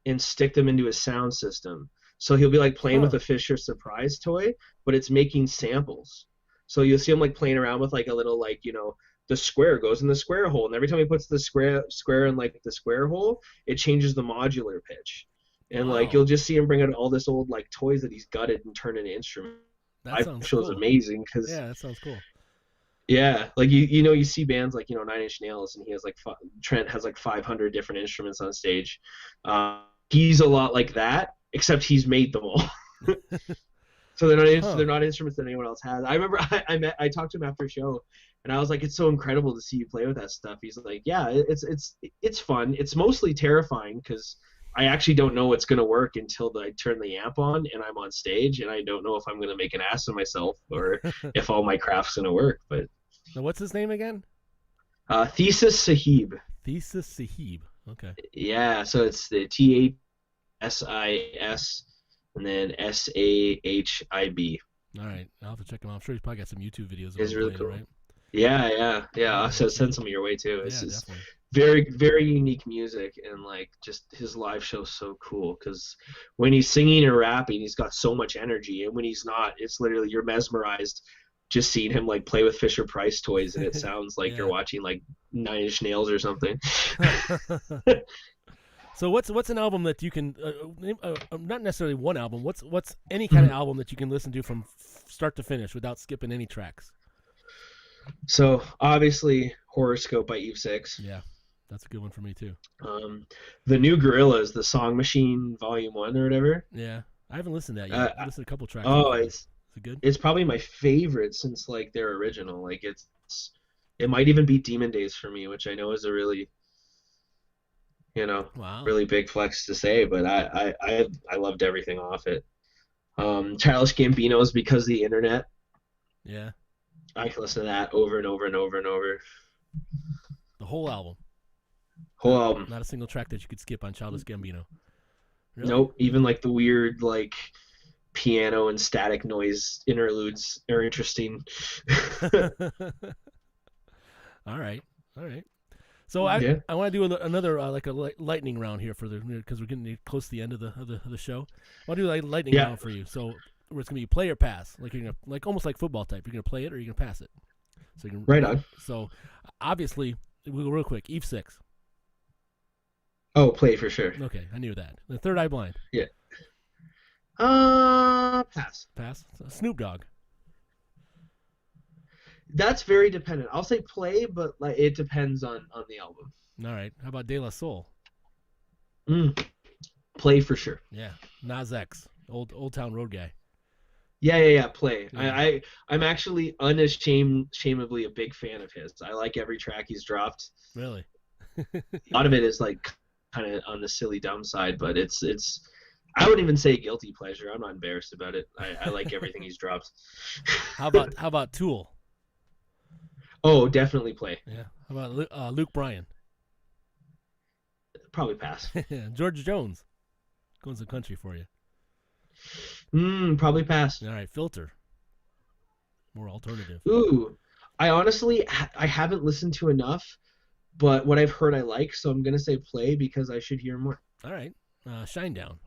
and stick them into his sound system. So he'll be like playing with a Fisher Surprise toy, but it's making samples. So you'll see him like playing around with like a little like, you know, the square goes in the square hole, and every time he puts the square in like the square hole, it changes the modular pitch. And Wow. like you'll just see him bring out all this old like toys that he's gutted and turn into instruments. That sounds Shows cool. amazing because Yeah, that sounds cool. yeah, like you see bands like, you know, Nine Inch Nails, and he has like Trent has like 500 different instruments on stage. He's a lot like that, except he's made them all. So they're not instruments that anyone else has. I remember I talked to him after a show, and I was like, it's so incredible to see you play with that stuff. He's like, yeah, it's fun. It's mostly terrifying because I actually don't know what's gonna work until I turn the amp on and I'm on stage, and I don't know if I'm gonna make an ass of myself or if all my craft's gonna work. But Now, what's his name again? Thesis Sahib. Thesis Sahib. Okay. Yeah, so it's the THSIS and then SAHIB. All right. I'll have to check him out. I'm sure he's probably got some YouTube videos. It's of him really playing, cool. Right? Yeah. So send some your way too. It's Yeah, just definitely. very, very unique music, and like just his live show's so cool because when he's singing and rapping, he's got so much energy, and when he's not, it's literally you're mesmerized just seeing him like play with Fisher Price toys, and it sounds like Yeah. you're watching like Nine Inch Nails or something. So what's an album that you can not necessarily one album? What's any kind of album that you can listen to from start to finish without skipping any tracks? So obviously, Horoscope by Eve Six. Yeah, that's a good one for me too. The new Gorillaz, the Song Machine Volume 1 or whatever. Yeah, I haven't listened to that yet. I listened to a couple tracks. Oh, is it good? it's probably my favorite since like their original. Like it might even beat Demon Days for me, which I know is a really, you know, Wow. really big flex to say, but I loved everything off it. Childish Gambino's Because of the Internet. Yeah, I can listen to that over and over and over and over. the whole album. Whole album. Not a single track that you could skip on Childish Gambino. Really? Nope. Even like the weird like piano and static noise interludes are interesting. All right. So I want to do another like a lightning round here for because we're getting close to the end of the show. I want to do like a lightning round for you. So it's gonna be play or pass, like you're gonna like almost like football type. You're gonna play it or you're gonna pass it. So you can Right on. So obviously, we'll go real quick. Eve 6. Oh, play for sure. Okay, I knew that. The Third Eye Blind. Yeah. Pass. Pass. Snoop Dogg. That's very dependent. I'll say play, but like it depends on the album. All right. How about De La Soul? Play for sure. Yeah. Nas X. Old Town Road guy. Yeah. Play. Yeah. I'm actually unashamedly a big fan of his. I like every track he's dropped. Really? A lot of it is like kind of on the silly dumb side, but it's I wouldn't even say guilty pleasure. I'm not embarrassed about it. I like everything he's dropped. How about Tool? Oh, definitely play. Yeah. How about Luke Bryan? Probably pass. George Jones. Going some country for you. Probably pass. All right. Filter. More alternative. Ooh, I honestly I haven't listened to enough, but what I've heard I like, so I'm gonna say play because I should hear more. All right. Shinedown.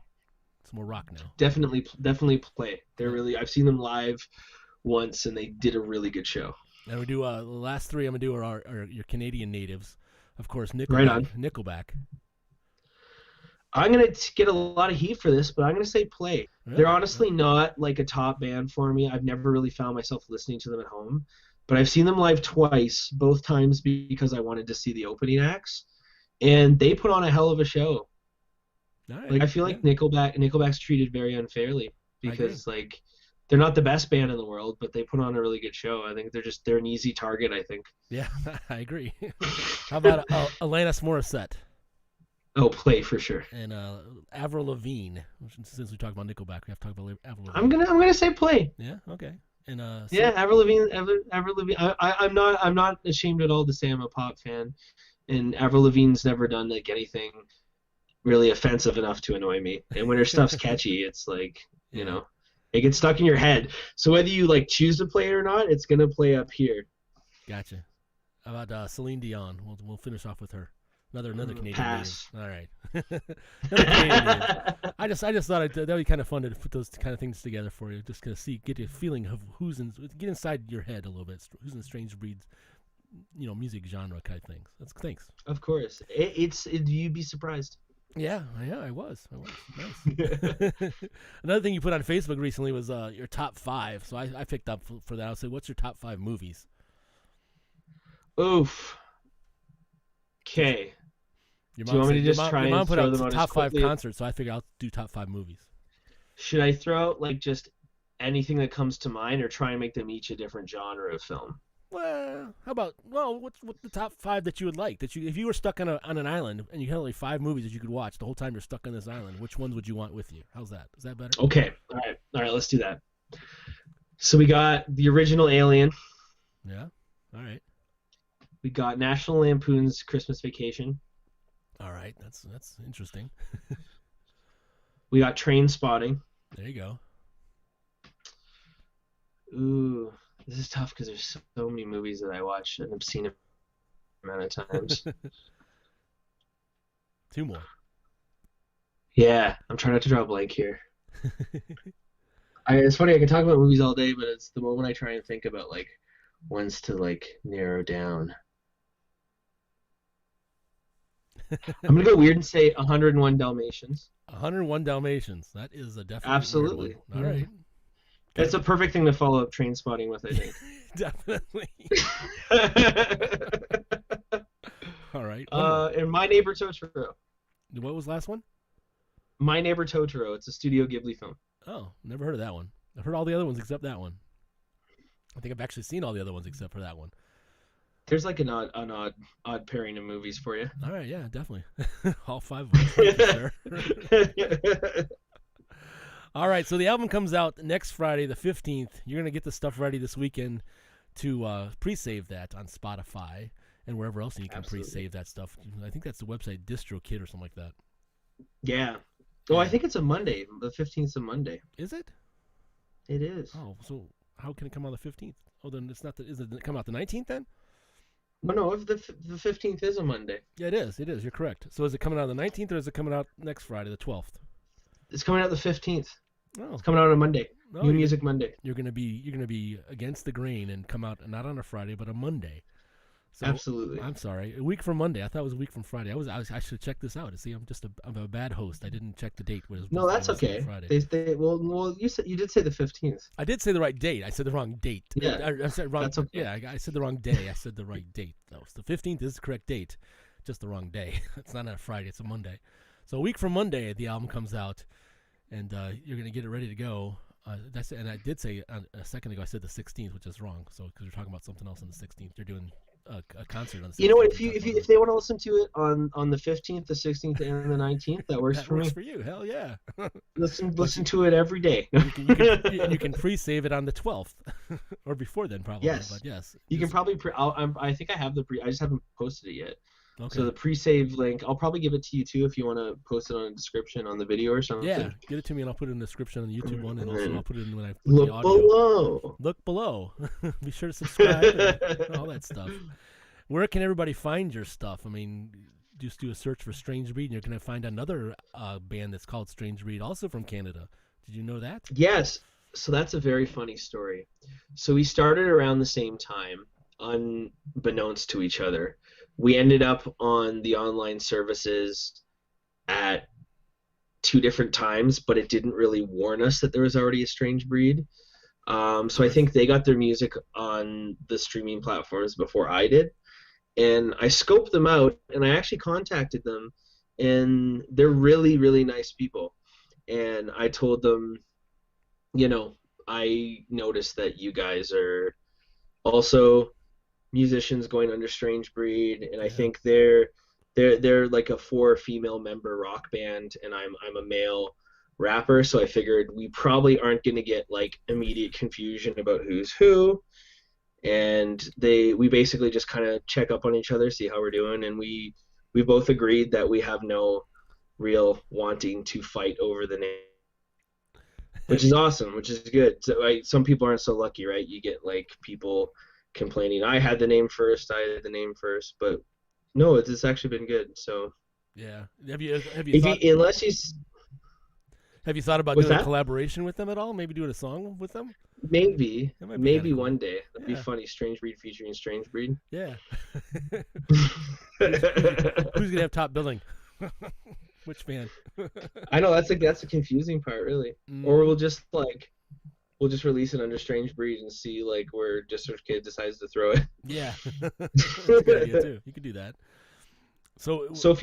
It's more rock now. Definitely play. They're really. I've seen them live once, and they did a really good show. And we do the last three. I'm gonna do are your Canadian natives. of course, Right on. Nickelback. I'm going to get a lot of heat for this, but I'm going to say Play. Really? They're honestly not like a top band for me. I've never really found myself listening to them at home, but I've seen them live twice, both times because I wanted to see the opening acts, and they put on a hell of a show. All right. Like I feel like Nickelback's treated very unfairly because like they're not the best band in the world, but they put on a really good show. I think they're an easy target, I think. Yeah, I agree. How about Alanis Morissette? Oh, Play for sure. And Avril Lavigne. Since we talked about Nickelback, we have to talk about Avril Lavigne. I'm gonna say Play. Yeah. Okay. And yeah, Avril Lavigne. Avril Lavigne. I'm not ashamed at all to say I'm a pop fan, and Avril Lavigne's never done like anything really offensive enough to annoy me. And when her stuff's catchy, it's like you know, it gets stuck in your head. So whether you like choose to play it or not, it's gonna play up here. Gotcha. How about Celine Dion? We'll finish off with her. Another Canadian pass. name. All right. Another Canadian name. I just thought that would be kind of fun to put those kind of things together for you. Just to get a feeling of get inside your head a little bit. Who's in the Strange Breeds, music genre kind of things. Thanks. Of course. You'd be surprised. Yeah, I was. Nice. Another thing you put on Facebook recently was your top 5. So I picked up for that. I said, what's your top 5 movies? Oof. Okay. Your Do you want me to just try and put throw out them out top as 5 quickly? concerts, so I figured I'll do top 5 movies. Should I throw out like just anything that comes to mind, or try and make them each a different genre of film? Well, how about what's the top 5 that you would like? If you were stuck on an island and you had only 5 movies that you could watch the whole time you're stuck on this island, which ones would you want with you? How's that? Is that better? Okay. All right. Let's do that. So we got the original Alien. Yeah. All right. We got National Lampoon's Christmas Vacation. All right. That's interesting. We got Train Spotting. There you go. Ooh, this is tough because there's so many movies that I watch and I've seen a amount of times. 2 more. Yeah, I'm trying not to draw a blank here. It's funny, I can talk about movies all day, but it's the moment I try and think about like ones to like narrow down. I'm gonna go weird and say 101 Dalmatians. 101 Dalmatians. That is a definite. Absolutely. All right. It's a perfect thing to follow up Train Spotting with, I think. Definitely. All right. And My Neighbor Totoro. What was the last one? My Neighbor Totoro. It's a Studio Ghibli film. Oh, never heard of that one. I've heard all the other ones except that one. I think I've actually seen all the other ones except for that one. There's like an odd pairing of movies for you. All right, yeah, definitely. All 5 of them. Sure. All right, so the album comes out next Friday, the 15th. You're going to get the stuff ready this weekend to pre-save that on Spotify and wherever else you can pre-save that stuff. I think that's the website DistroKid or something like that. Yeah. Oh, I think it's a Monday. The 15th is a Monday. Is it? It is. Oh, so how can it come out the 15th? Oh, then it's not. Is it come out the 19th then? No, if the 15th is a Monday. Yeah, it is. It is. You're correct. So is it coming out on the 19th or is it coming out next Friday, the 12th? It's coming out the 15th. Oh. It's coming out on a Monday. No, New Music Monday. You're gonna be against the grain and come out not on a Friday but a Monday. So, Absolutely. I'm sorry. A week from Monday. I thought it was a week from Friday. I should check this out. See, I'm a bad host. I didn't check the date. No, that's okay. Friday. Well, you did say the 15th. I did say the right date. I said the wrong date. Yeah, I said wrong. That's okay. Yeah, I said the wrong day. I said the right date though. So the 15th is the correct date, just the wrong day. It's not on a Friday. It's a Monday. So a week from Monday, the album comes out, and you're gonna get it ready to go. And I did say a second ago. I said the 16th, which is wrong. So because we're talking about something else on the 16th, you're doing a concert on the 16th. You know what? If they want to listen to it on the 15th, the 16th, and the 19th, that works that for works me. for you. Hell yeah. Listen to it every day. You can pre-save it on the 12th or before then probably. Yes. But yes. You can probably I think I have the I just haven't posted it yet. Okay. So the pre-save link, I'll probably give it to you too if you want to post it on a description on the video or something. Yeah, get it to me and I'll put it in the description on the YouTube one, and also I'll put it in when I put Look the audio. below. Look below. Be sure to subscribe and all that stuff. Where can everybody find your stuff? I mean, just do a search for Strange Breed, and you're going to find another band that's called Strange Breed, also from Canada. Did you know that? Yes. So that's a very funny story. So we started around the same time, unbeknownst to each other. we ended up on the online services at 2 different times, but it didn't really warn us that there was already a Strange Breed. So I think they got their music on the streaming platforms before I did. And I scoped them out, and I actually contacted them, and they're really, really nice people. And I told them, I noticed that you guys are also musicians going under Strange Breed, and I think they're like a 4 female member rock band, and I'm a male rapper, so I figured we probably aren't going to get like immediate confusion about who's who. And we basically just kind of check up on each other, see how we're doing, and we both agreed that we have no real wanting to fight over the name, which is awesome, which is good. So, some people aren't so lucky, right? You get like people complaining, I had the name first, but no, it's actually been good. So yeah, have you thought about doing a collaboration with them at all? Maybe doing a song with them? Maybe cool. one day. That'd be funny. Strange Breed featuring Strange Breed. Yeah. Who's gonna have top billing? Which band? I know that's the confusing part, really. Or we'll just release it under Strange Breed and see like where DistroKid decides to throw it. Yeah, that's a good idea too. You could do that. So if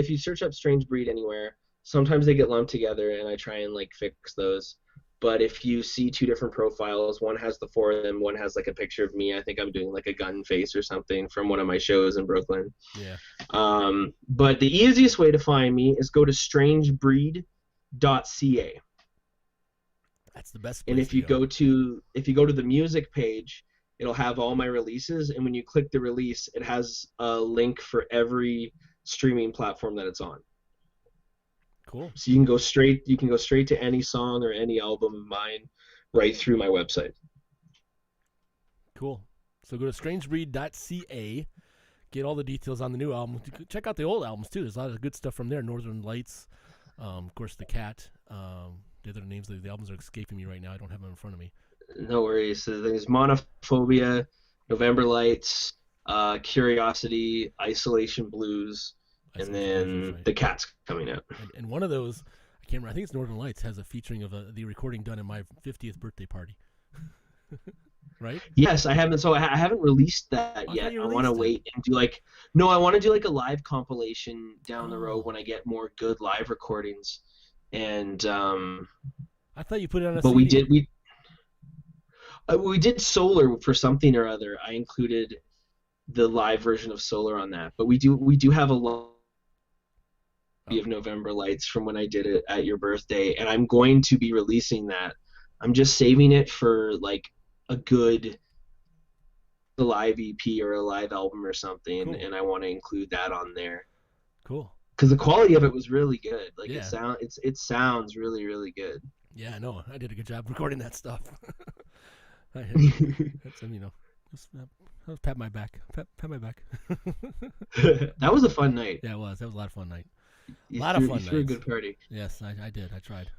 you search up Strange Breed anywhere, sometimes they get lumped together, and I try and like fix those. But if you see 2 different profiles, one has the 4 of them, one has like a picture of me. I think I'm doing like a gun face or something from one of my shows in Brooklyn. Yeah. But the easiest way to find me is go to strangebreed.ca. That's the best place. And if you go to the music page, it'll have all my releases, and when you click the release, it has a link for every streaming platform that it's on. Cool. So you can go straight to any song or any album of mine right through my website. Cool. So go to strangebreed.ca, get all the details on the new album. Check out the old albums too. There's a lot of good stuff from there. Northern Lights, of course, The Cat. The other names of the albums are escaping me right now. I don't have them in front of me. No worries. So there's Monophobia, November Lights, Curiosity, Isolation Blues, and then The Cat's coming out. And one of those, I can't remember, I think it's Northern Lights, has a featuring of the recording done at my 50th birthday party. Right? Yes, I haven't. So I haven't released that yet. I want to wait and do I want to do like a live compilation down the road when I get more good live recordings. And I thought you put it on a but CD. we did Solar for something or other. I included the live version of Solar on that, but we do have a lot of November Lights from when I did it at your birthday, and I'm going to be releasing that. I'm just saving it for like a good live EP or a live album or something, cool. And I want to include that on there. Cool. Because the quality of it was really good. Like yeah. it sounds really, really good. Yeah, no, I did a good job recording that stuff. Let's pat my back. Pat my back. That was a fun night. Yeah, it was. That was a lot of fun night. You threw a good party. Yes, I did. I tried.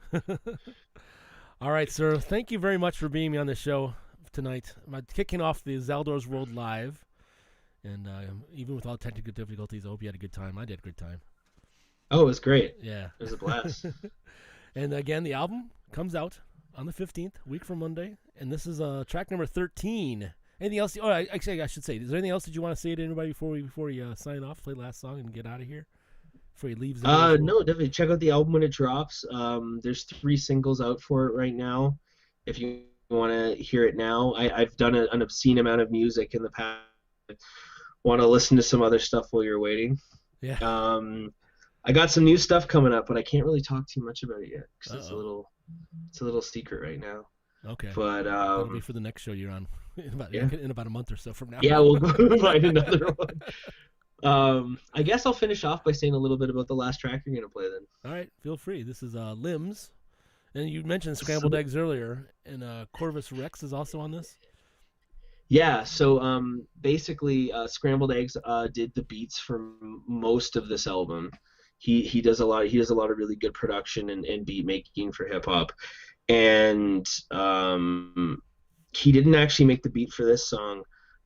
All right, sir. Thank you very much for being me on the show tonight. I'm kicking off the Zaldor's World Live. And even with all technical difficulties, I hope you had a good time. I did a good time. Oh, it was great. Yeah. It was a blast. And again, the album comes out on the 15th, week from Monday. And this is track number 13. Anything else? Oh, actually, I should say, is there anything else that you want to say to anybody before you sign off, play the last song, and get out of here? Before you leave? No, definitely check out the album when it drops. There's 3 singles out for it right now. If you want to hear it now, I've done an obscene amount of music in the past. Want to listen to some other stuff while you're waiting? Yeah. I got some new stuff coming up, but I can't really talk too much about it yet because it's a little secret right now. Okay. But that'll be for the next show you're on in about a month or so from now. Yeah, we'll go find another one. I guess I'll finish off by saying a little bit about the last track you're gonna play then. All right, feel free. This is Limbs, and you mentioned Scrambled Eggs earlier, and Corvus Rex is also on this. Yeah, so basically, Scrambled Eggs did the beats for most of this album. He does a lot of really good production and beat making for hip hop, and he didn't actually make the beat for this song,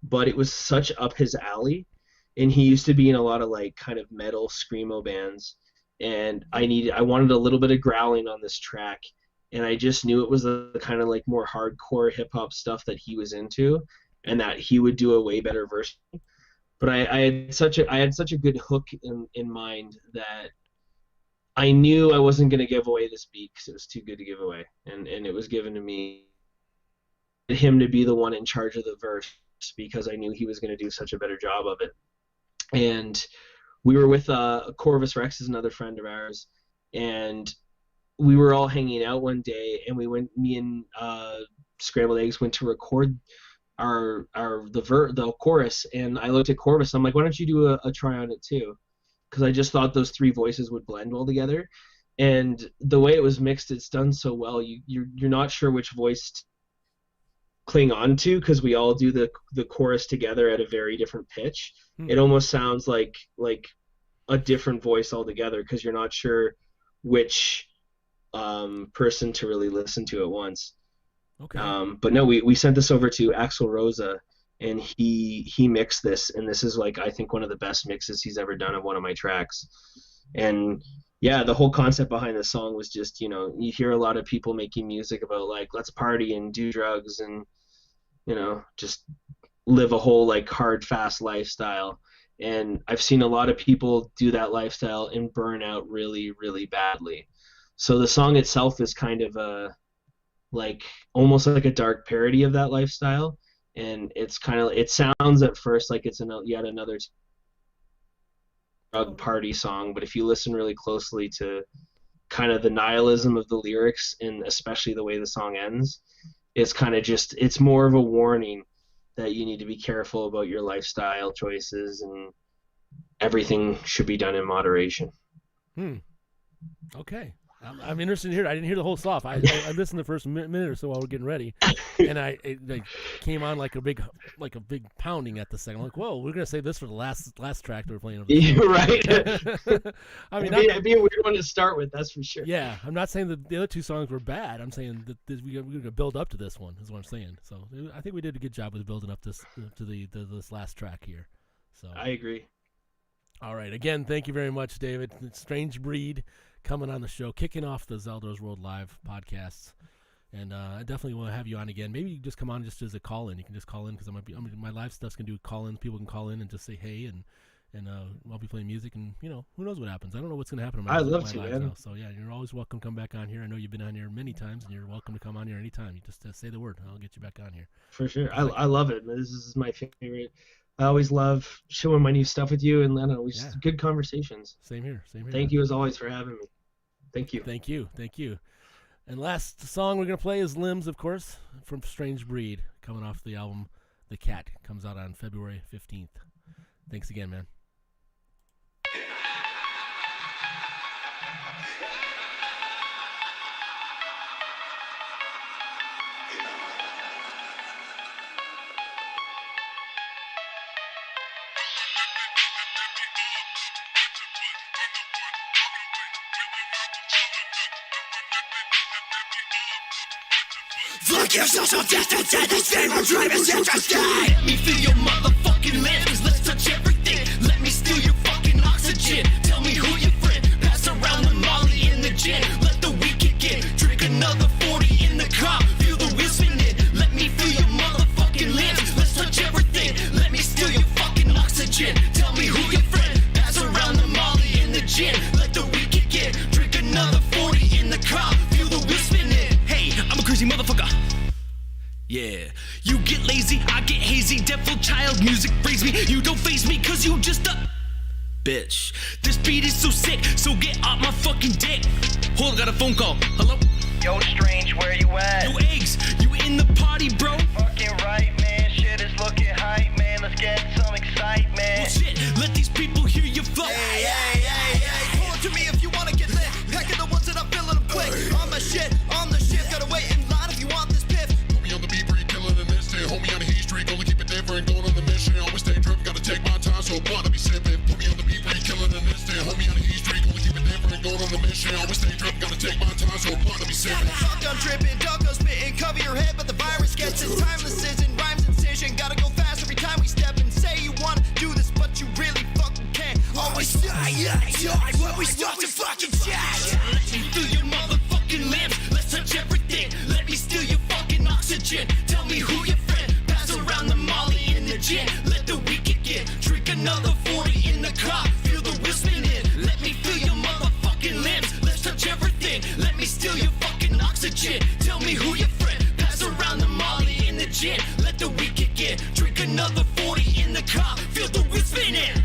but it was such up his alley. And he used to be in a lot of like kind of metal screamo bands. And I wanted a little bit of growling on this track. And I just knew it was the kind of like more hardcore hip hop stuff that he was into, and that he would do a way better version. But I had such a good hook in mind that I knew I wasn't going to give away this beat because it was too good to give away. And it was given to me, him to be the one in charge of the verse, because I knew he was going to do such a better job of it. And we were with Corvus Rex is another friend of ours, and we were all hanging out one day, and me and Scrambled Eggs went to record the chorus, and I looked at Corvus. I'm like, why don't you do a try on it too? Because I just thought those three voices would blend well together, and the way it was mixed, it's done so well. You're not sure which voice to cling on to, because we all do the chorus together at a very different pitch. It almost sounds like a different voice altogether, because you're not sure which person to really listen to at once. Okay. But no, we sent this over to Axl Rosa, and he mixed this, and this is like, I think, one of the best mixes he's ever done of one of my tracks. And yeah, the whole concept behind the song was just, you hear a lot of people making music about like, let's party and do drugs and, just live a whole like hard, fast lifestyle. And I've seen a lot of people do that lifestyle and burn out really, really badly. So the song itself is kind of almost like a dark parody of that lifestyle. And it sounds at first like it's yet another drug party song, but if you listen really closely to kind of the nihilism of the lyrics, and especially the way the song ends, it's kind of it's more of a warning that you need to be careful about your lifestyle choices, and everything should be done in moderation. Okay. I'm interested to hear it. I didn't hear the whole stuff. I listened the first minute or so while we're getting ready, and it came on like a big pounding at the second. I'm like, whoa, we're gonna save this for the last track that we're playing. You're right. I mean, it'd be a weird one to start with, that's for sure. Yeah, I'm not saying that the other two songs were bad. I'm saying that we're gonna build up to this one. Is what I'm saying. So I think we did a good job with building up this this last track here. So I agree. All right. Again, thank you very much, David. Strange Breed coming on the show, kicking off the Zaldor's World Live podcasts, and I definitely want to have you on again. Maybe you can just come on just as a call-in. You can just call in, because my live stuff's gonna do call-in. People can call in and just say hey, and I'll be playing music, and who knows what happens. I don't know what's gonna happen. I'd love to, man. So yeah, you're always welcome to come back on here. I know you've been on here many times, and you're welcome to come on here anytime. You just say the word, and I'll get you back on here. For sure. I love it. This is my favorite. I always love showing my new stuff with you, and I don't know, good conversations. Same here. Thank you as always for having me. Thank you. And last song we're going to play is Limbs, of course, from Strange Breed, coming off the album The Cat. Comes out on February 15th. Thanks again, man. Look yourself so distant, this thing will drive us interesting. Let me feel your motherfucking limbs, let's touch everything. Let me steal your fucking oxygen. Tell me who your friend, pass around the molly in the gin. Let the weed kick in, drink another 40 in the car. Feel the wheels spinning, let me feel your motherfucking limbs. Let's touch everything, let me steal your fucking oxygen. Tell me who your friend, pass around the molly in the gin. Let the weed kick in, drink another 40 in the car. Feel the wheels spinning. Hey, I'm a crazy motherfucker. Yeah, you get lazy, I get hazy. Devil child music frees me. You don't faze me, cause you just a bitch. This beat is so sick, so get off my fucking dick. Hold on, got a phone call. Hello? Yo, Strange, where you at? Yo, Eggs, you in the party, bro? Fucking right, man. Shit is looking hype, man. Let's get some excitement. Well, shit, let these people hear you flow. Hey, call to me if you wanna get lit. Heck of the ones that I'm feeling them quick. On my shit, on the shift. Gotta wait in line if you want this piff. Put me on the beat, breathe, killing the mist. Stay homie on the heat streak, only keep it different. Going on the mission, always stay driven. Gotta take my time, so blunt, I be sipping. Put me on the beat, breathe, killing the mist. Stay homie on the heat streak, only keep it different. Going on the mission, always stay driven. Gotta take my time, so blunt, I be sipping. Fuck, I'm tripping, dog goes spitting. Cover your head, but the virus gets it. Timeless isn't rhymes incision. Gotta go fast every time we say time when we start to fucking chat. Let me through your motherfucking limbs. Let's touch everything. Let me steal your fucking oxygen. Tell me who your friend. Pass around the molly in the gin. Let the week get. Drink another 40 in the car. Feel the wheel spinning. Let me feel your motherfucking limbs. Let's touch everything. Let me steal your fucking oxygen. Tell me who your friend. Pass around the molly in the gin. Let the week get. Drink another 40 in the car. Feel the wheel spinning.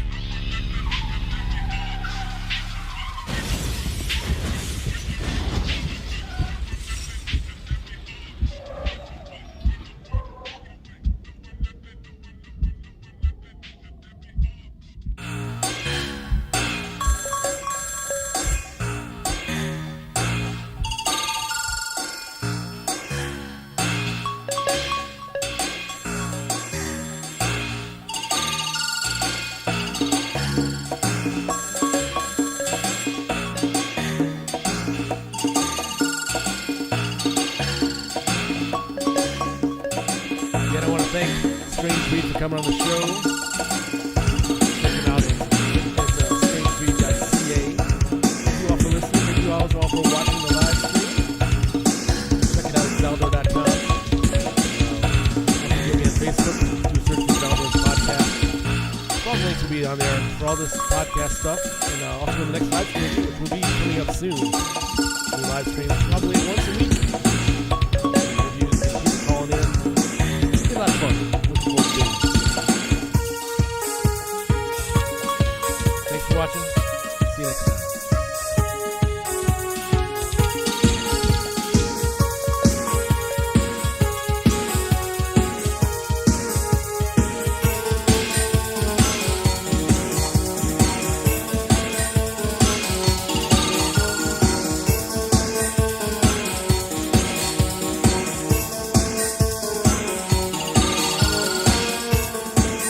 Again, I want to thank Strange Breed for coming on the show. Check it out at strangebreed.ca. Thank you all for listening. Thank you all for watching the live stream. Check it out at Zaldor.com. Get me on Facebook. Do a search for Zaldor's podcast. All the links will be on there for all this podcast stuff. And also the next live stream, which will be coming up soon. We live stream probably once a week. Interviews, keep calling in. It's a lot of fun. Looking forward to it. Thanks for watching. See you next time.